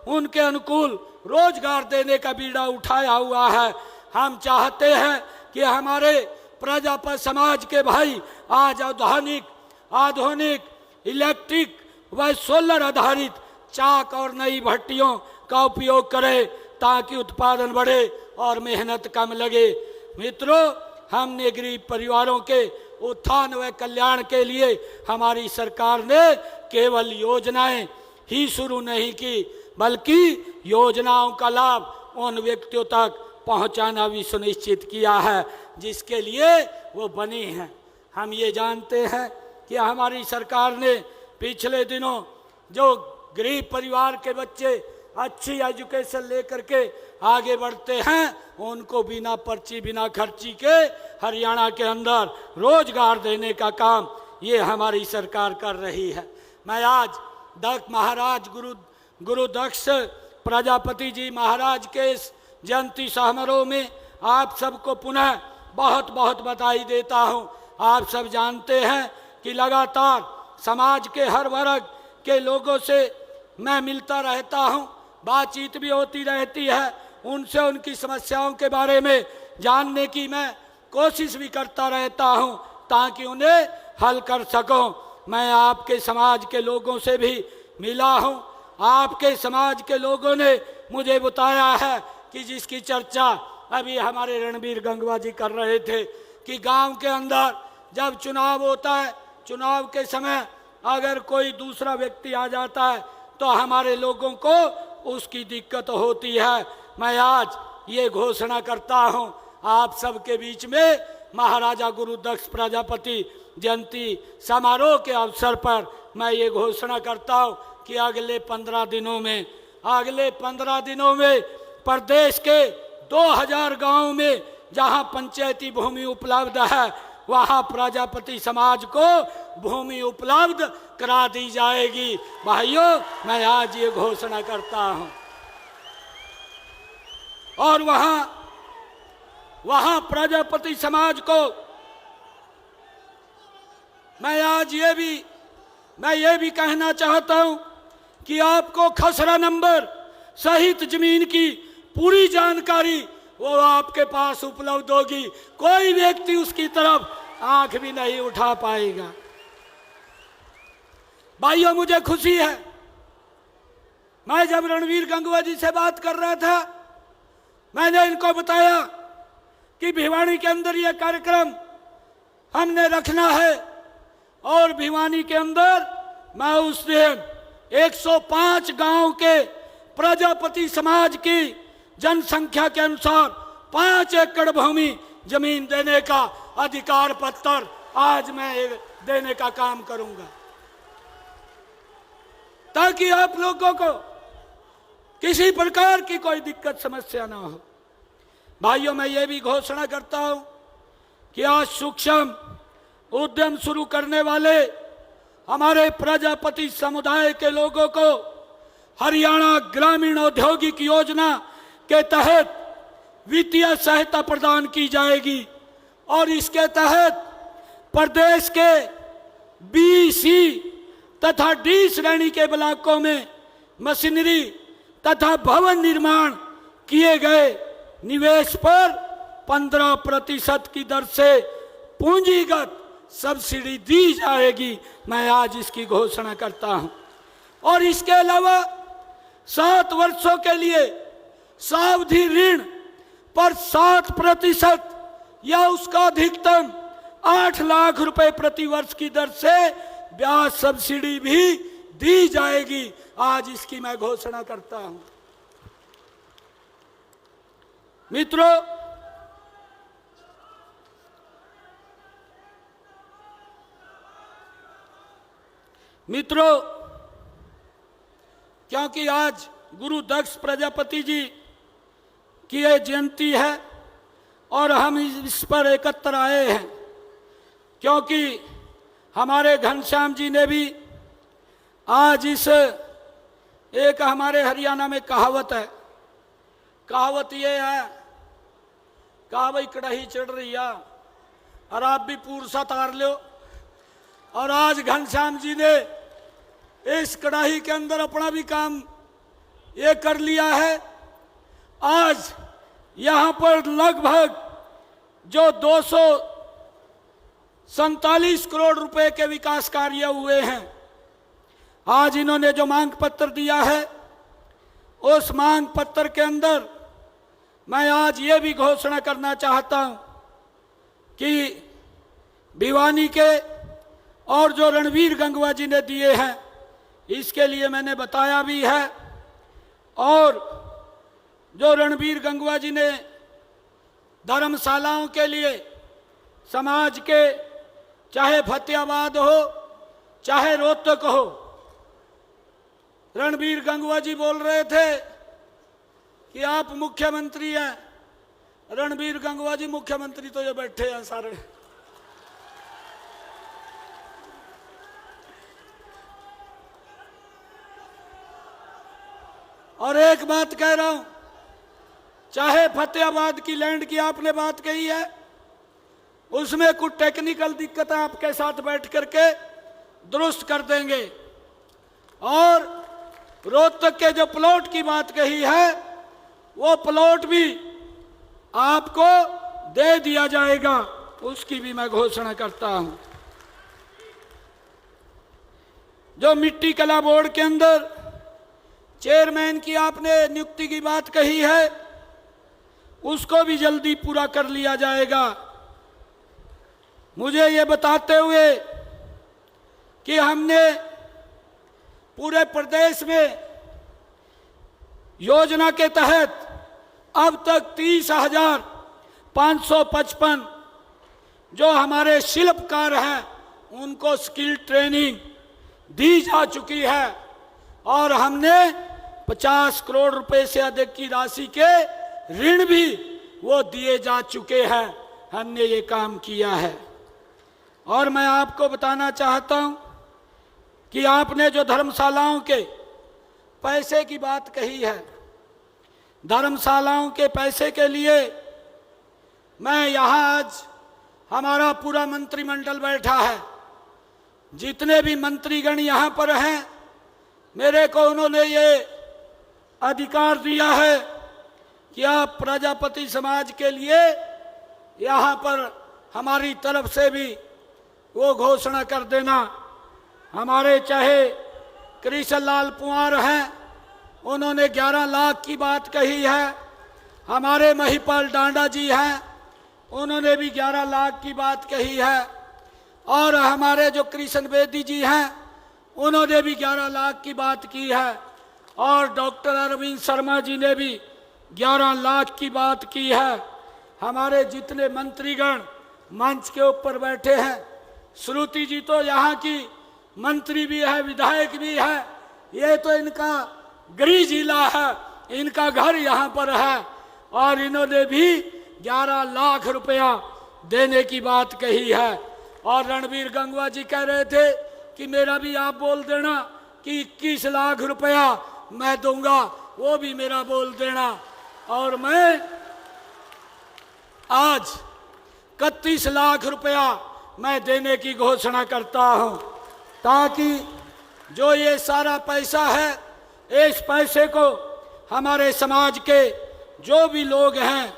Speaker 6: उनके अनुकूल रोजगार देने का बीड़ा उठाया हुआ है। हम चाहते हैं कि हमारे प्रजापति समाज के भाई आज आधुनिक इलेक्ट्रिक व सोलर आधारित चाक और नई भट्टियों का उपयोग करें ताकि उत्पादन बढ़े और मेहनत कम लगे। मित्रों, हमने गरीब परिवारों के उत्थान व कल्याण के लिए हमारी सरकार ने केवल योजनाएं ही शुरू नहीं की, बल्कि योजनाओं का लाभ उन व्यक्तियों तक पहुंचाना भी सुनिश्चित किया है जिसके लिए वो बनी हैं। हम ये जानते हैं कि हमारी सरकार ने पिछले दिनों जो गरीब परिवार के बच्चे अच्छी एजुकेशन लेकर के आगे बढ़ते हैं उनको बिना पर्ची बिना खर्ची के हरियाणा के अंदर रोजगार देने का काम ये हमारी सरकार कर रही है। मैं आज महाराज गुरु दक्ष प्रजापति जी महाराज के इस जयंती समारोह में आप सबको पुनः बहुत बहुत बधाई देता हूं। आप सब जानते हैं कि लगातार समाज के हर वर्ग के लोगों से मैं मिलता रहता हूं, बातचीत भी होती रहती है, उनसे उनकी समस्याओं के बारे में जानने की मैं कोशिश भी करता रहता हूं ताकि उन्हें हल कर सकूं। मैं आपके समाज के लोगों से भी मिला हूं। आपके समाज के लोगों ने मुझे बताया है कि जिसकी चर्चा अभी हमारे रणबीर गंगवा जी कर रहे थे कि गांव के अंदर जब चुनाव होता है, चुनाव के समय अगर कोई दूसरा व्यक्ति आ जाता है तो हमारे लोगों को उसकी दिक्कत होती है। मैं आज ये घोषणा करता हूं आप सबके बीच में महाराजा गुरु दक्ष प्रजापति जयंती समारोह के अवसर पर मैं ये घोषणा करता हूं कि अगले 15 दिनों में प्रदेश के 2000 गांवों में जहां पंचायती भूमि उपलब्ध है वहां प्रजापति समाज को भूमि उपलब्ध करा दी जाएगी। भाइयों, मैं आज ये घोषणा करता हूं। और वहां प्रजापति समाज को मैं आज ये भी कहना चाहता हूं कि आपको खसरा नंबर सहित जमीन की पूरी जानकारी वो आपके पास उपलब्ध होगी। कोई व्यक्ति उसकी तरफ आंख भी नहीं उठा पाएगा। भाइयों, मुझे खुशी है, मैं जब रणबीर गंगवा जी से बात कर रहा था मैंने इनको बताया कि भिवानी के अंदर यह कार्यक्रम हमने रखना है और भिवानी के अंदर मैं उस दिन 105 गांव के प्रजापति समाज की जनसंख्या के अनुसार 5 एकड़ भूमि जमीन देने का अधिकार पत्र आज मैं देने का काम करूंगा ताकि आप लोगों को किसी प्रकार की कोई दिक्कत समस्या ना हो। भाइयों, मैं ये भी घोषणा करता हूं कि आज सूक्ष्म उद्यम शुरू करने वाले हमारे प्रजापति समुदाय के लोगों को हरियाणा ग्रामीण औद्योगिक योजना के तहत वित्तीय सहायता प्रदान की जाएगी और इसके तहत प्रदेश के बी, सी तथा डी श्रेणी के ब्लॉकों में मशीनरी तथा भवन निर्माण किए गए निवेश पर 15% की दर से पूंजीगत सब्सिडी दी जाएगी। मैं आज इसकी घोषणा करता हूं। और इसके अलावा 7 वर्षों के लिए सावधि ऋण पर 7% या उसका अधिकतम 8 लाख रुपए प्रति वर्ष की दर से ब्याज सब्सिडी भी दी जाएगी। आज इसकी मैं घोषणा करता हूं। मित्रों, क्योंकि आज गुरु दक्ष प्रजापति जी की यह जयंती है और हम इस पर एकत्र आए हैं, क्योंकि हमारे घनश्याम जी ने भी आज इस एक हमारे हरियाणा में कहावत है, कहावत ये है, कहा भाई कड़ाही चढ़ रही है और आप भी पूरसा तार लो। और आज घनश्याम जी ने इस कड़ाही के अंदर अपना भी काम ये कर लिया है। आज यहाँ पर लगभग जो 247 करोड़ रुपए के विकास कार्य हुए हैं, आज इन्होंने जो मांग पत्र दिया है, उस मांग पत्र के अंदर मैं आज ये भी घोषणा करना चाहता हूं कि भिवानी के और जो रणबीर गंगवा जी ने दिए हैं, इसके लिए मैंने बताया भी है। और जो रणबीर गंगवा जी ने धर्मशालाओं के लिए समाज के, चाहे फतेहाबाद हो चाहे रोहतक हो, रणबीर गंगवा जी बोल रहे थे कि आप मुख्यमंत्री हैं। रणबीर गंगवा जी मुख्यमंत्री तो ये बैठे हैं सारे। और एक बात कह रहा हूं, चाहे फतेहाबाद की लैंड की आपने बात कही है, उसमें कुछ टेक्निकल दिक्कत आपके साथ बैठ करके दुरुस्त कर देंगे। और रोहतक के जो प्लॉट की बात कही है, वो प्लॉट भी आपको दे दिया जाएगा, उसकी भी मैं घोषणा करता हूं। जो मिट्टी कला बोर्ड के अंदर चेयरमैन की आपने नियुक्ति की बात कही है, उसको भी जल्दी पूरा कर लिया जाएगा। मुझे ये बताते हुए कि हमने पूरे प्रदेश में योजना के तहत अब तक 30,555 जो हमारे शिल्पकार हैं, उनको स्किल ट्रेनिंग दी जा चुकी है और हमने 50 करोड़ रुपए से अधिक की राशि के ऋण भी वो दिए जा चुके हैं। हमने ये काम किया है। और मैं आपको बताना चाहता हूं कि आपने जो धर्मशालाओं के पैसे की बात कही है, धर्मशालाओं के पैसे के लिए मैं यहाँ आज हमारा पूरा मंत्रिमंडल बैठा है, जितने भी मंत्रीगण यहाँ पर हैं, मेरे को उन्होंने ये अधिकार दिया है कि आप प्रजापति समाज के लिए यहाँ पर हमारी तरफ से भी वो घोषणा कर देना। हमारे चाहे कृष्ण लाल पुआर हैं, उन्होंने 11 लाख की बात कही है। हमारे महिपाल डांडा जी हैं, उन्होंने भी 11 लाख की बात कही है। और हमारे जो कृष्ण बेदी जी हैं, उन्होंने भी 11 लाख की बात की है। और डॉक्टर अरविंद शर्मा जी ने भी 11 लाख की बात की है। हमारे जितने मंत्रीगण मंच के ऊपर बैठे हैं, श्रुति जी तो यहाँ की मंत्री भी है, विधायक भी है, ये तो इनका गृह जिला है, इनका घर यहाँ पर है और इन्होंने भी 11 लाख रुपया देने की बात कही है। और रणबीर गंगवा जी कह रहे थे कि मेरा भी आप बोल देना कि 21 लाख रुपया मैं दूंगा, वो भी मेरा बोल देना। और मैं आज 31 लाख रुपया मैं देने की घोषणा करता हूं, ताकि जो ये सारा पैसा है, इस पैसे को हमारे समाज के जो भी लोग हैं,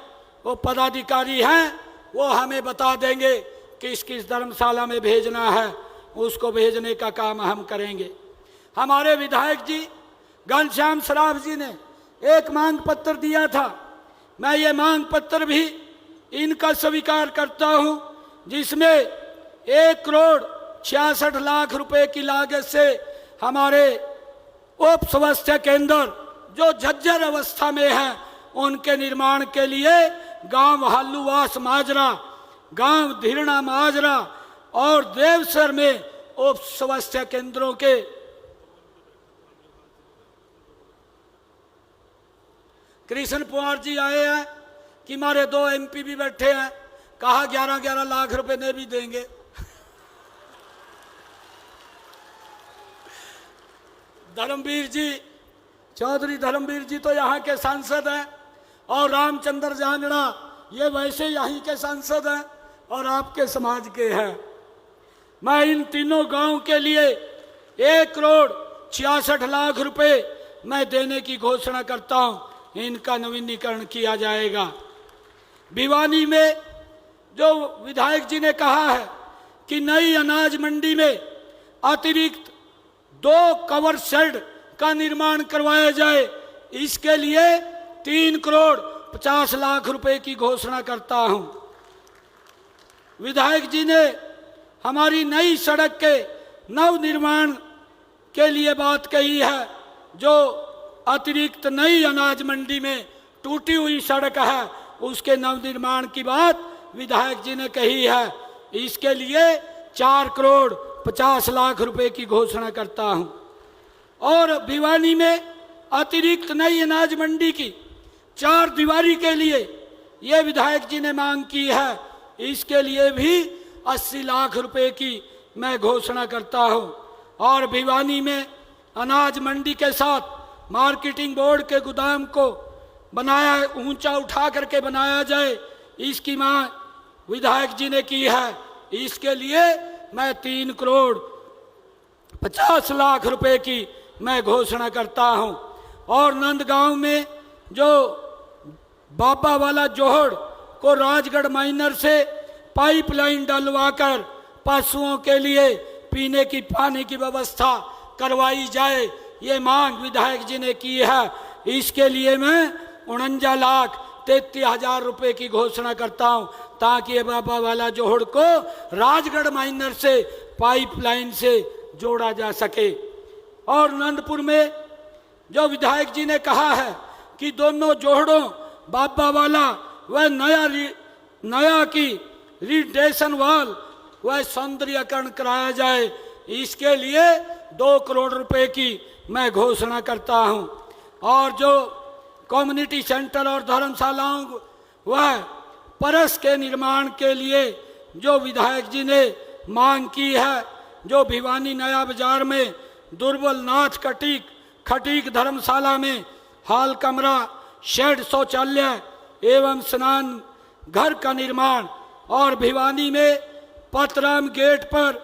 Speaker 6: वो पदाधिकारी हैं, वो हमें बता देंगे किस किस धर्मशाला में भेजना है, उसको भेजने का काम हम करेंगे। हमारे विधायक जी घनश्याम सराफ जी ने एक मांग पत्र दिया था, मैं ये मांग पत्र भी इनका स्वीकार करता हूं, जिसमें 1,66,00,000 रुपए की लागत से हमारे उप स्वास्थ्य केंद्र जो जर्जर अवस्था में हैं, उनके निर्माण के लिए गांव हालूवास माजरा, गांव धीरणा माजरा और देवसर में उप स्वास्थ्य केंद्रों के कृष्ण पवार जी आए हैं कि हमारे 2 MP भी बैठे हैं, कहा 11-11 लाख रुपए ने भी देंगे। धर्मवीर जी, चौधरी धर्मवीर जी तो यहाँ के सांसद हैं, और रामचंद्र जांगड़ा ये वैसे यहीं के सांसद हैं और आपके समाज के हैं। मैं इन तीनों गांव के लिए 1,66,00,000 रुपए मैं देने की घोषणा करता हूं, इनका नवीनीकरण किया जाएगा। भिवानी में जो विधायक जी ने कहा है कि नई अनाज मंडी में अतिरिक्त 2 कवर शेड का निर्माण करवाया जाए, इसके लिए 3,50,00,000 रुपए की घोषणा करता हूं। विधायक जी ने हमारी नई सड़क के नव निर्माण के लिए बात कही है, जो अतिरिक्त नई अनाज मंडी में टूटी हुई सड़क है, उसके नव निर्माण की बात विधायक जी ने कही है। इसके लिए 4,50,00,000 रुपए की घोषणा करता हूं। और भिवानी में अतिरिक्त नई अनाज मंडी की 4 दीवारी के लिए ये विधायक जी ने मांग की है, इसके लिए भी 80 लाख रुपए की मैं घोषणा करता हूं। और भिवानी में अनाज मंडी के साथ मार्केटिंग बोर्ड के गोदाम को बनाया, ऊंचा उठा करके बनाया जाए, इसकी मांग विधायक जी ने की है। इसके लिए मैं 3,50,00,000 रुपए की मैं घोषणा करता हूं। और नंदगांव में जो बाबा वाला जोहड़ को राजगढ़ माइनर से पाइपलाइन डलवाकर पशुओं के लिए पीने की पानी की व्यवस्था करवाई जाए, ये मांग विधायक जी ने की है। इसके लिए मैं 49,33,000 रुपए की घोषणा करता हूं, ताकि ये बाबा वाला जोहड़ को राजगढ़ माइनर से पाइपलाइन से जोड़ा जा सके। और नंदपुर में जो विधायक जी ने कहा है कि दोनों जोहड़ों बाबा वाला व नया की रिडेशन वाल व सौंदर्यकरण कराया जाए, इसके लिए 2 करोड़ रुपए की मैं घोषणा करता हूं। और जो कम्युनिटी सेंटर और धर्मशालाओं व परस के निर्माण के लिए जो विधायक जी ने मांग की है, जो भिवानी नया बाजार में दुर्बल नाथ खटीक धर्मशाला में हाल कमरा, शेड, शौचालय एवं स्नान घर का निर्माण, और भिवानी में पतराम गेट पर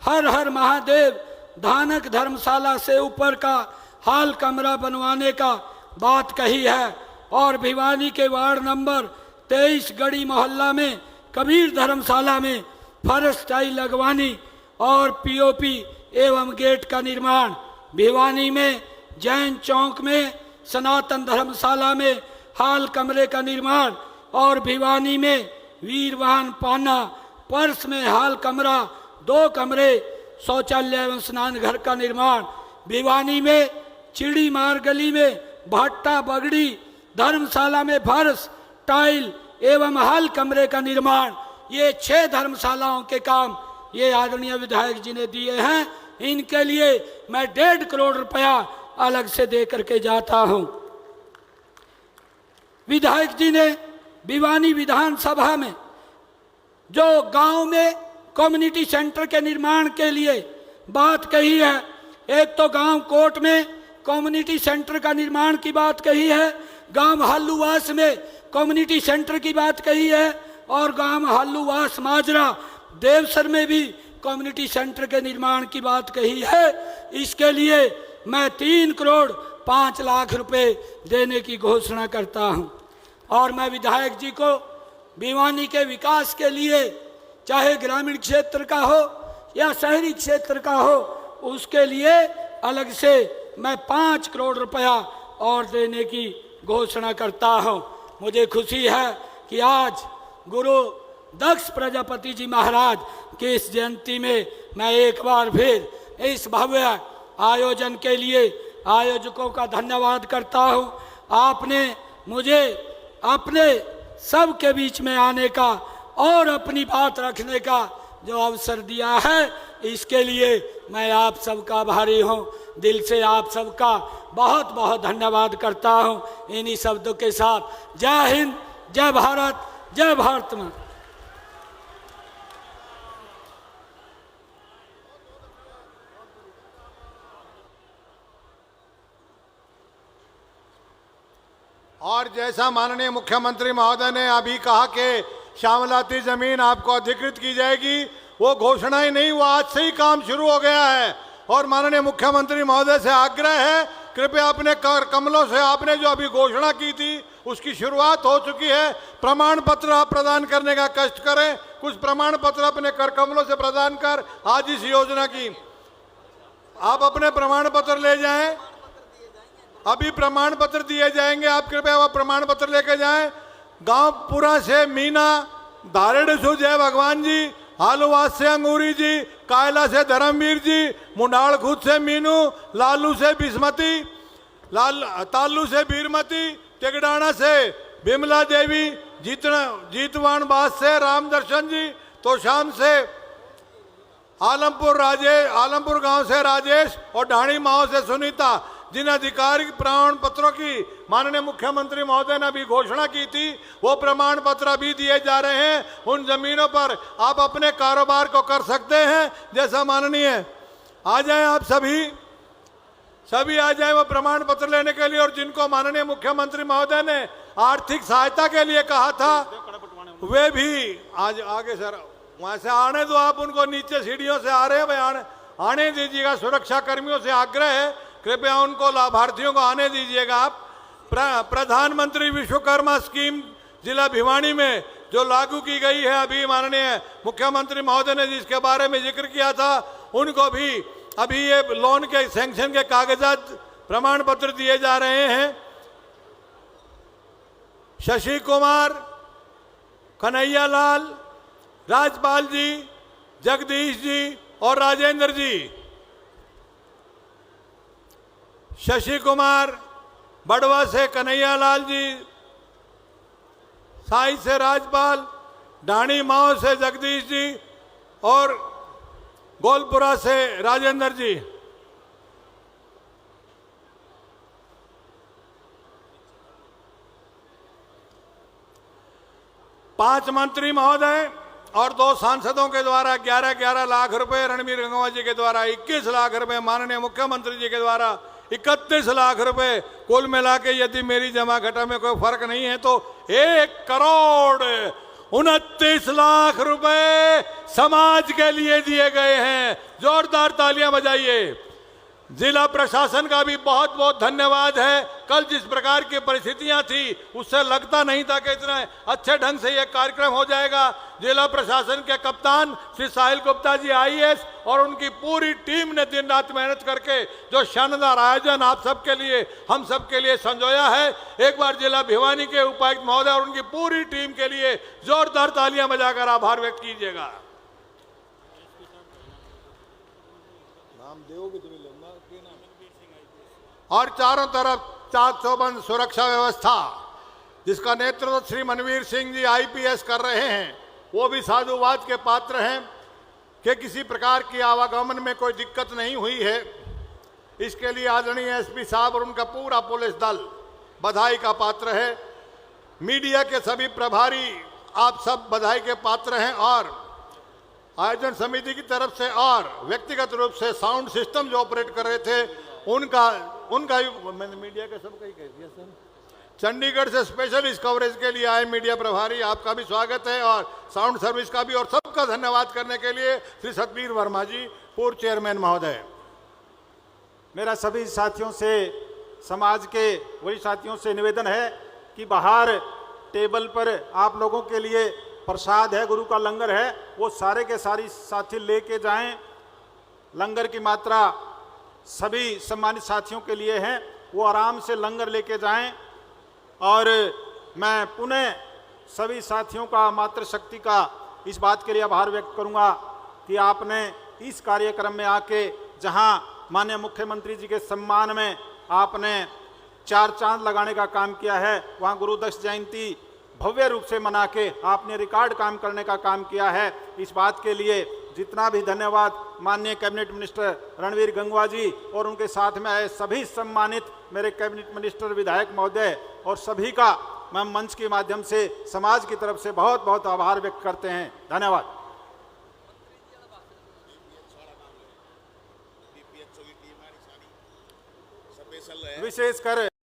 Speaker 6: हर हर महादेव धानक धर्मशाला से ऊपर का हाल कमरा बनवाने का बात कही है। और भिवानी के वार्ड नंबर 23 गढ़ी मोहल्ला में कबीर धर्मशाला में फर्श टाइल लगवानी और पीओपी एवं गेट का निर्माण, भिवानी में जैन चौक में सनातन धर्मशाला में हाल कमरे का निर्माण, और भिवानी में वीरवान पाना पर्स में हाल कमरा 2 कमरे शौचालय एवं स्नान घर का निर्माण, भिवानी में चिड़ी मार गली में भट्टा बगड़ी धर्मशाला में फर्श टाइल एवं हाल कमरे का निर्माण। ये 6 धर्मशालाओं के काम ये आदरणीय विधायक जी ने दिए हैं। इनके लिए मैं 1.5 करोड़ रुपया अलग से दे करके जाता हूं। विधायक जी ने भिवानी विधानसभा में जो गांव में कम्युनिटी सेंटर के निर्माण के लिए बात कही है, एक तो गांव कोट में कम्युनिटी सेंटर का निर्माण की बात कही है, गांव हालूवास में कम्युनिटी सेंटर की बात कही है, और गांव हालूवास माजरा देवसर में भी कम्युनिटी सेंटर के निर्माण की बात कही है। इसके लिए मैं 3 करोड़ 5 लाख रुपए देने की घोषणा करता हूं। और मैं विधायक जी को भिवानी के विकास के लिए, चाहे ग्रामीण क्षेत्र का हो या शहरी क्षेत्र का हो, उसके लिए अलग से मैं 5 करोड़ रुपया और देने की घोषणा करता हूं। मुझे खुशी है कि आज गुरु दक्ष प्रजापति जी महाराज की इस जयंती में मैं एक बार फिर इस भव्य आयोजन के लिए आयोजकों का धन्यवाद करता हूं। आपने मुझे अपने सब के बीच में आने का और अपनी बात रखने का जो अवसर दिया है, इसके लिए मैं आप सबका आभारी हूं। दिल से आप सबका बहुत बहुत धन्यवाद करता हूं। इन्हीं शब्दों के साथ जय हिंद, जय भारत, जय भारत माता।
Speaker 1: और जैसा माननीय मुख्यमंत्री महोदय ने अभी कहा कि श्यामलाती जमीन आपको अधिकृत की जाएगी, वो घोषणा ही नहीं, वो आज से ही काम शुरू हो गया है। और माननीय मुख्यमंत्री महोदय से आग्रह है, कृपया अपने कर कमलों से आपने जो अभी घोषणा की थी उसकी शुरुआत हो चुकी है। प्रमाण पत्र आप प्रदान करने का कष्ट करें, कुछ प्रमाण पत्र अपने कर कमलों से प्रदान कर आज इस योजना की आप अपने प्रमाण पत्र ले जाएं। अभी प्रमाण पत्र दिए जाएंगे, आप कृपया वह प्रमाण पत्र लेकर जाएं। गांव पुरा से मीना, धारेड़ से जय भगवान जी, हालूवास से अंगूरी जी, कायला से धर्मवीर जी, मुंडाल खुद से मीनू, लालू से बिस्मती, तालू से बीरमती, टिगडाना से बिमला देवी, जीतवान बास से राम दर्शन जी, तोशाम से आलमपुर गांव से राजेश और ढाणी माओ से सुनीता। जिन आधिकारिक प्रमाण पत्रों की माननीय मुख्यमंत्री महोदय ने अभी घोषणा की थी, वो प्रमाण पत्र भी दिए जा रहे हैं। उन जमीनों पर आप अपने कारोबार को कर सकते हैं जैसा माननीय। आ जाएं आप सभी आ जाएं वो प्रमाण पत्र लेने के लिए। और जिनको माननीय मुख्यमंत्री महोदय ने आर्थिक सहायता के लिए कहा था, वे भी आज आगे सर वहां से आने दो, आप उनको नीचे सीढ़ियों से आ रहे हैं, भाई आने दीजिएगा। सुरक्षा कर्मियों से आग्रह है, कृपया उनको लाभार्थियों को आने दीजिएगा। आप प्रधानमंत्री विश्वकर्मा स्कीम जिला भिवानी में जो लागू की गई है, अभी माननीय मुख्यमंत्री महोदय ने जिसके बारे में जिक्र किया था, उनको भी अभी ये लोन के सैंक्शन के कागजात प्रमाण पत्र दिए जा रहे हैं। शशि कुमार, कन्हैया लाल, राजपाल जी, जगदीश जी और राजेंद्र जी। शशि कुमार, बड़वा से कन्हैया लाल जी, साई से राजपाल, ढाणी माओ से जगदीश जी और गोलपुरा से राजेंद्र जी। पांच मंत्री महोदय और 2 सांसदों के द्वारा 11-11 लाख रुपए, रणबीर गंगवा जी के द्वारा 21 लाख रुपए, माननीय मुख्यमंत्री जी के द्वारा 31 लाख रुपए, कुल मिला के यदि मेरी जमा घटा में कोई फर्क नहीं है तो 1 करोड़ 29 लाख रुपए समाज के लिए दिए गए हैं। जोरदार तालियां बजाइए। जिला प्रशासन का भी बहुत बहुत धन्यवाद है। कल जिस प्रकार की परिस्थितियां थी उससे लगता नहीं था कि इतना अच्छे ढंग से यह कार्यक्रम हो जाएगा। जिला प्रशासन के कप्तान श्री साहिल गुप्ता जी IAS और उनकी पूरी टीम ने दिन रात मेहनत करके जो शानदार आयोजन आप सबके लिए, हम सबके लिए संजोया है। एक बार जिला भिवानी के उपायुक्त महोदय और उनकी पूरी टीम के लिए जोरदार तालियां बजाकर आभार व्यक्त कीजिएगा। और चारों तरफ चाक चौबंद सुरक्षा व्यवस्था जिसका नेतृत्व श्री मनवीर सिंह जी IPS कर रहे हैं, वो भी साधुवाद के पात्र हैं कि किसी प्रकार की आवागमन में कोई दिक्कत नहीं हुई है। इसके लिए आदरणीय SP साहब और उनका पूरा पुलिस दल बधाई का पात्र है। मीडिया के सभी प्रभारी आप सब बधाई के पात्र हैं और आयोजन समिति की तरफ से और व्यक्तिगत रूप से साउंड सिस्टम जो ऑपरेट कर रहे थे उनका मैंने मीडिया के सबका ही कह दिया सर। चंडीगढ़ से स्पेशल इस कवरेज के लिए आए मीडिया प्रभारी, आपका भी स्वागत है और साउंड सर्विस का भी, और सबका धन्यवाद करने के लिए श्री सतबीर वर्मा जी, पूर्व चेयरमैन महोदय।
Speaker 7: मेरा सभी साथियों से, समाज के वही साथियों से निवेदन है कि बाहर टेबल पर आप लोगों के लिए प्रसाद है, गुरु का लंगर है, वो सारे के सारी साथी लेके जाएं। लंगर की मात्रा सभी सम्मानित साथियों के लिए है, वो आराम से लंगर लेके जाएं। और मैं पुनः सभी साथियों का, मातृशक्ति का इस बात के लिए आभार व्यक्त करूंगा कि आपने इस कार्यक्रम में आके, जहां माननीय मुख्यमंत्री जी के सम्मान में आपने 4 चांद लगाने का काम किया है, वहां गुरुदत्त जयंती भव्य रूप से मना के आपने रिकॉर्ड काम करने का काम किया है। इस बात के लिए जितना भी धन्यवाद माननीय कैबिनेट मिनिस्टर रणवीर गंगवा जी और उनके साथ में आए सभी सम्मानित मेरे कैबिनेट मिनिस्टर, विधायक महोदय और सभी का मैं मंच के माध्यम से समाज की तरफ से बहुत बहुत आभार व्यक्त करते हैं। धन्यवाद। विशेषकर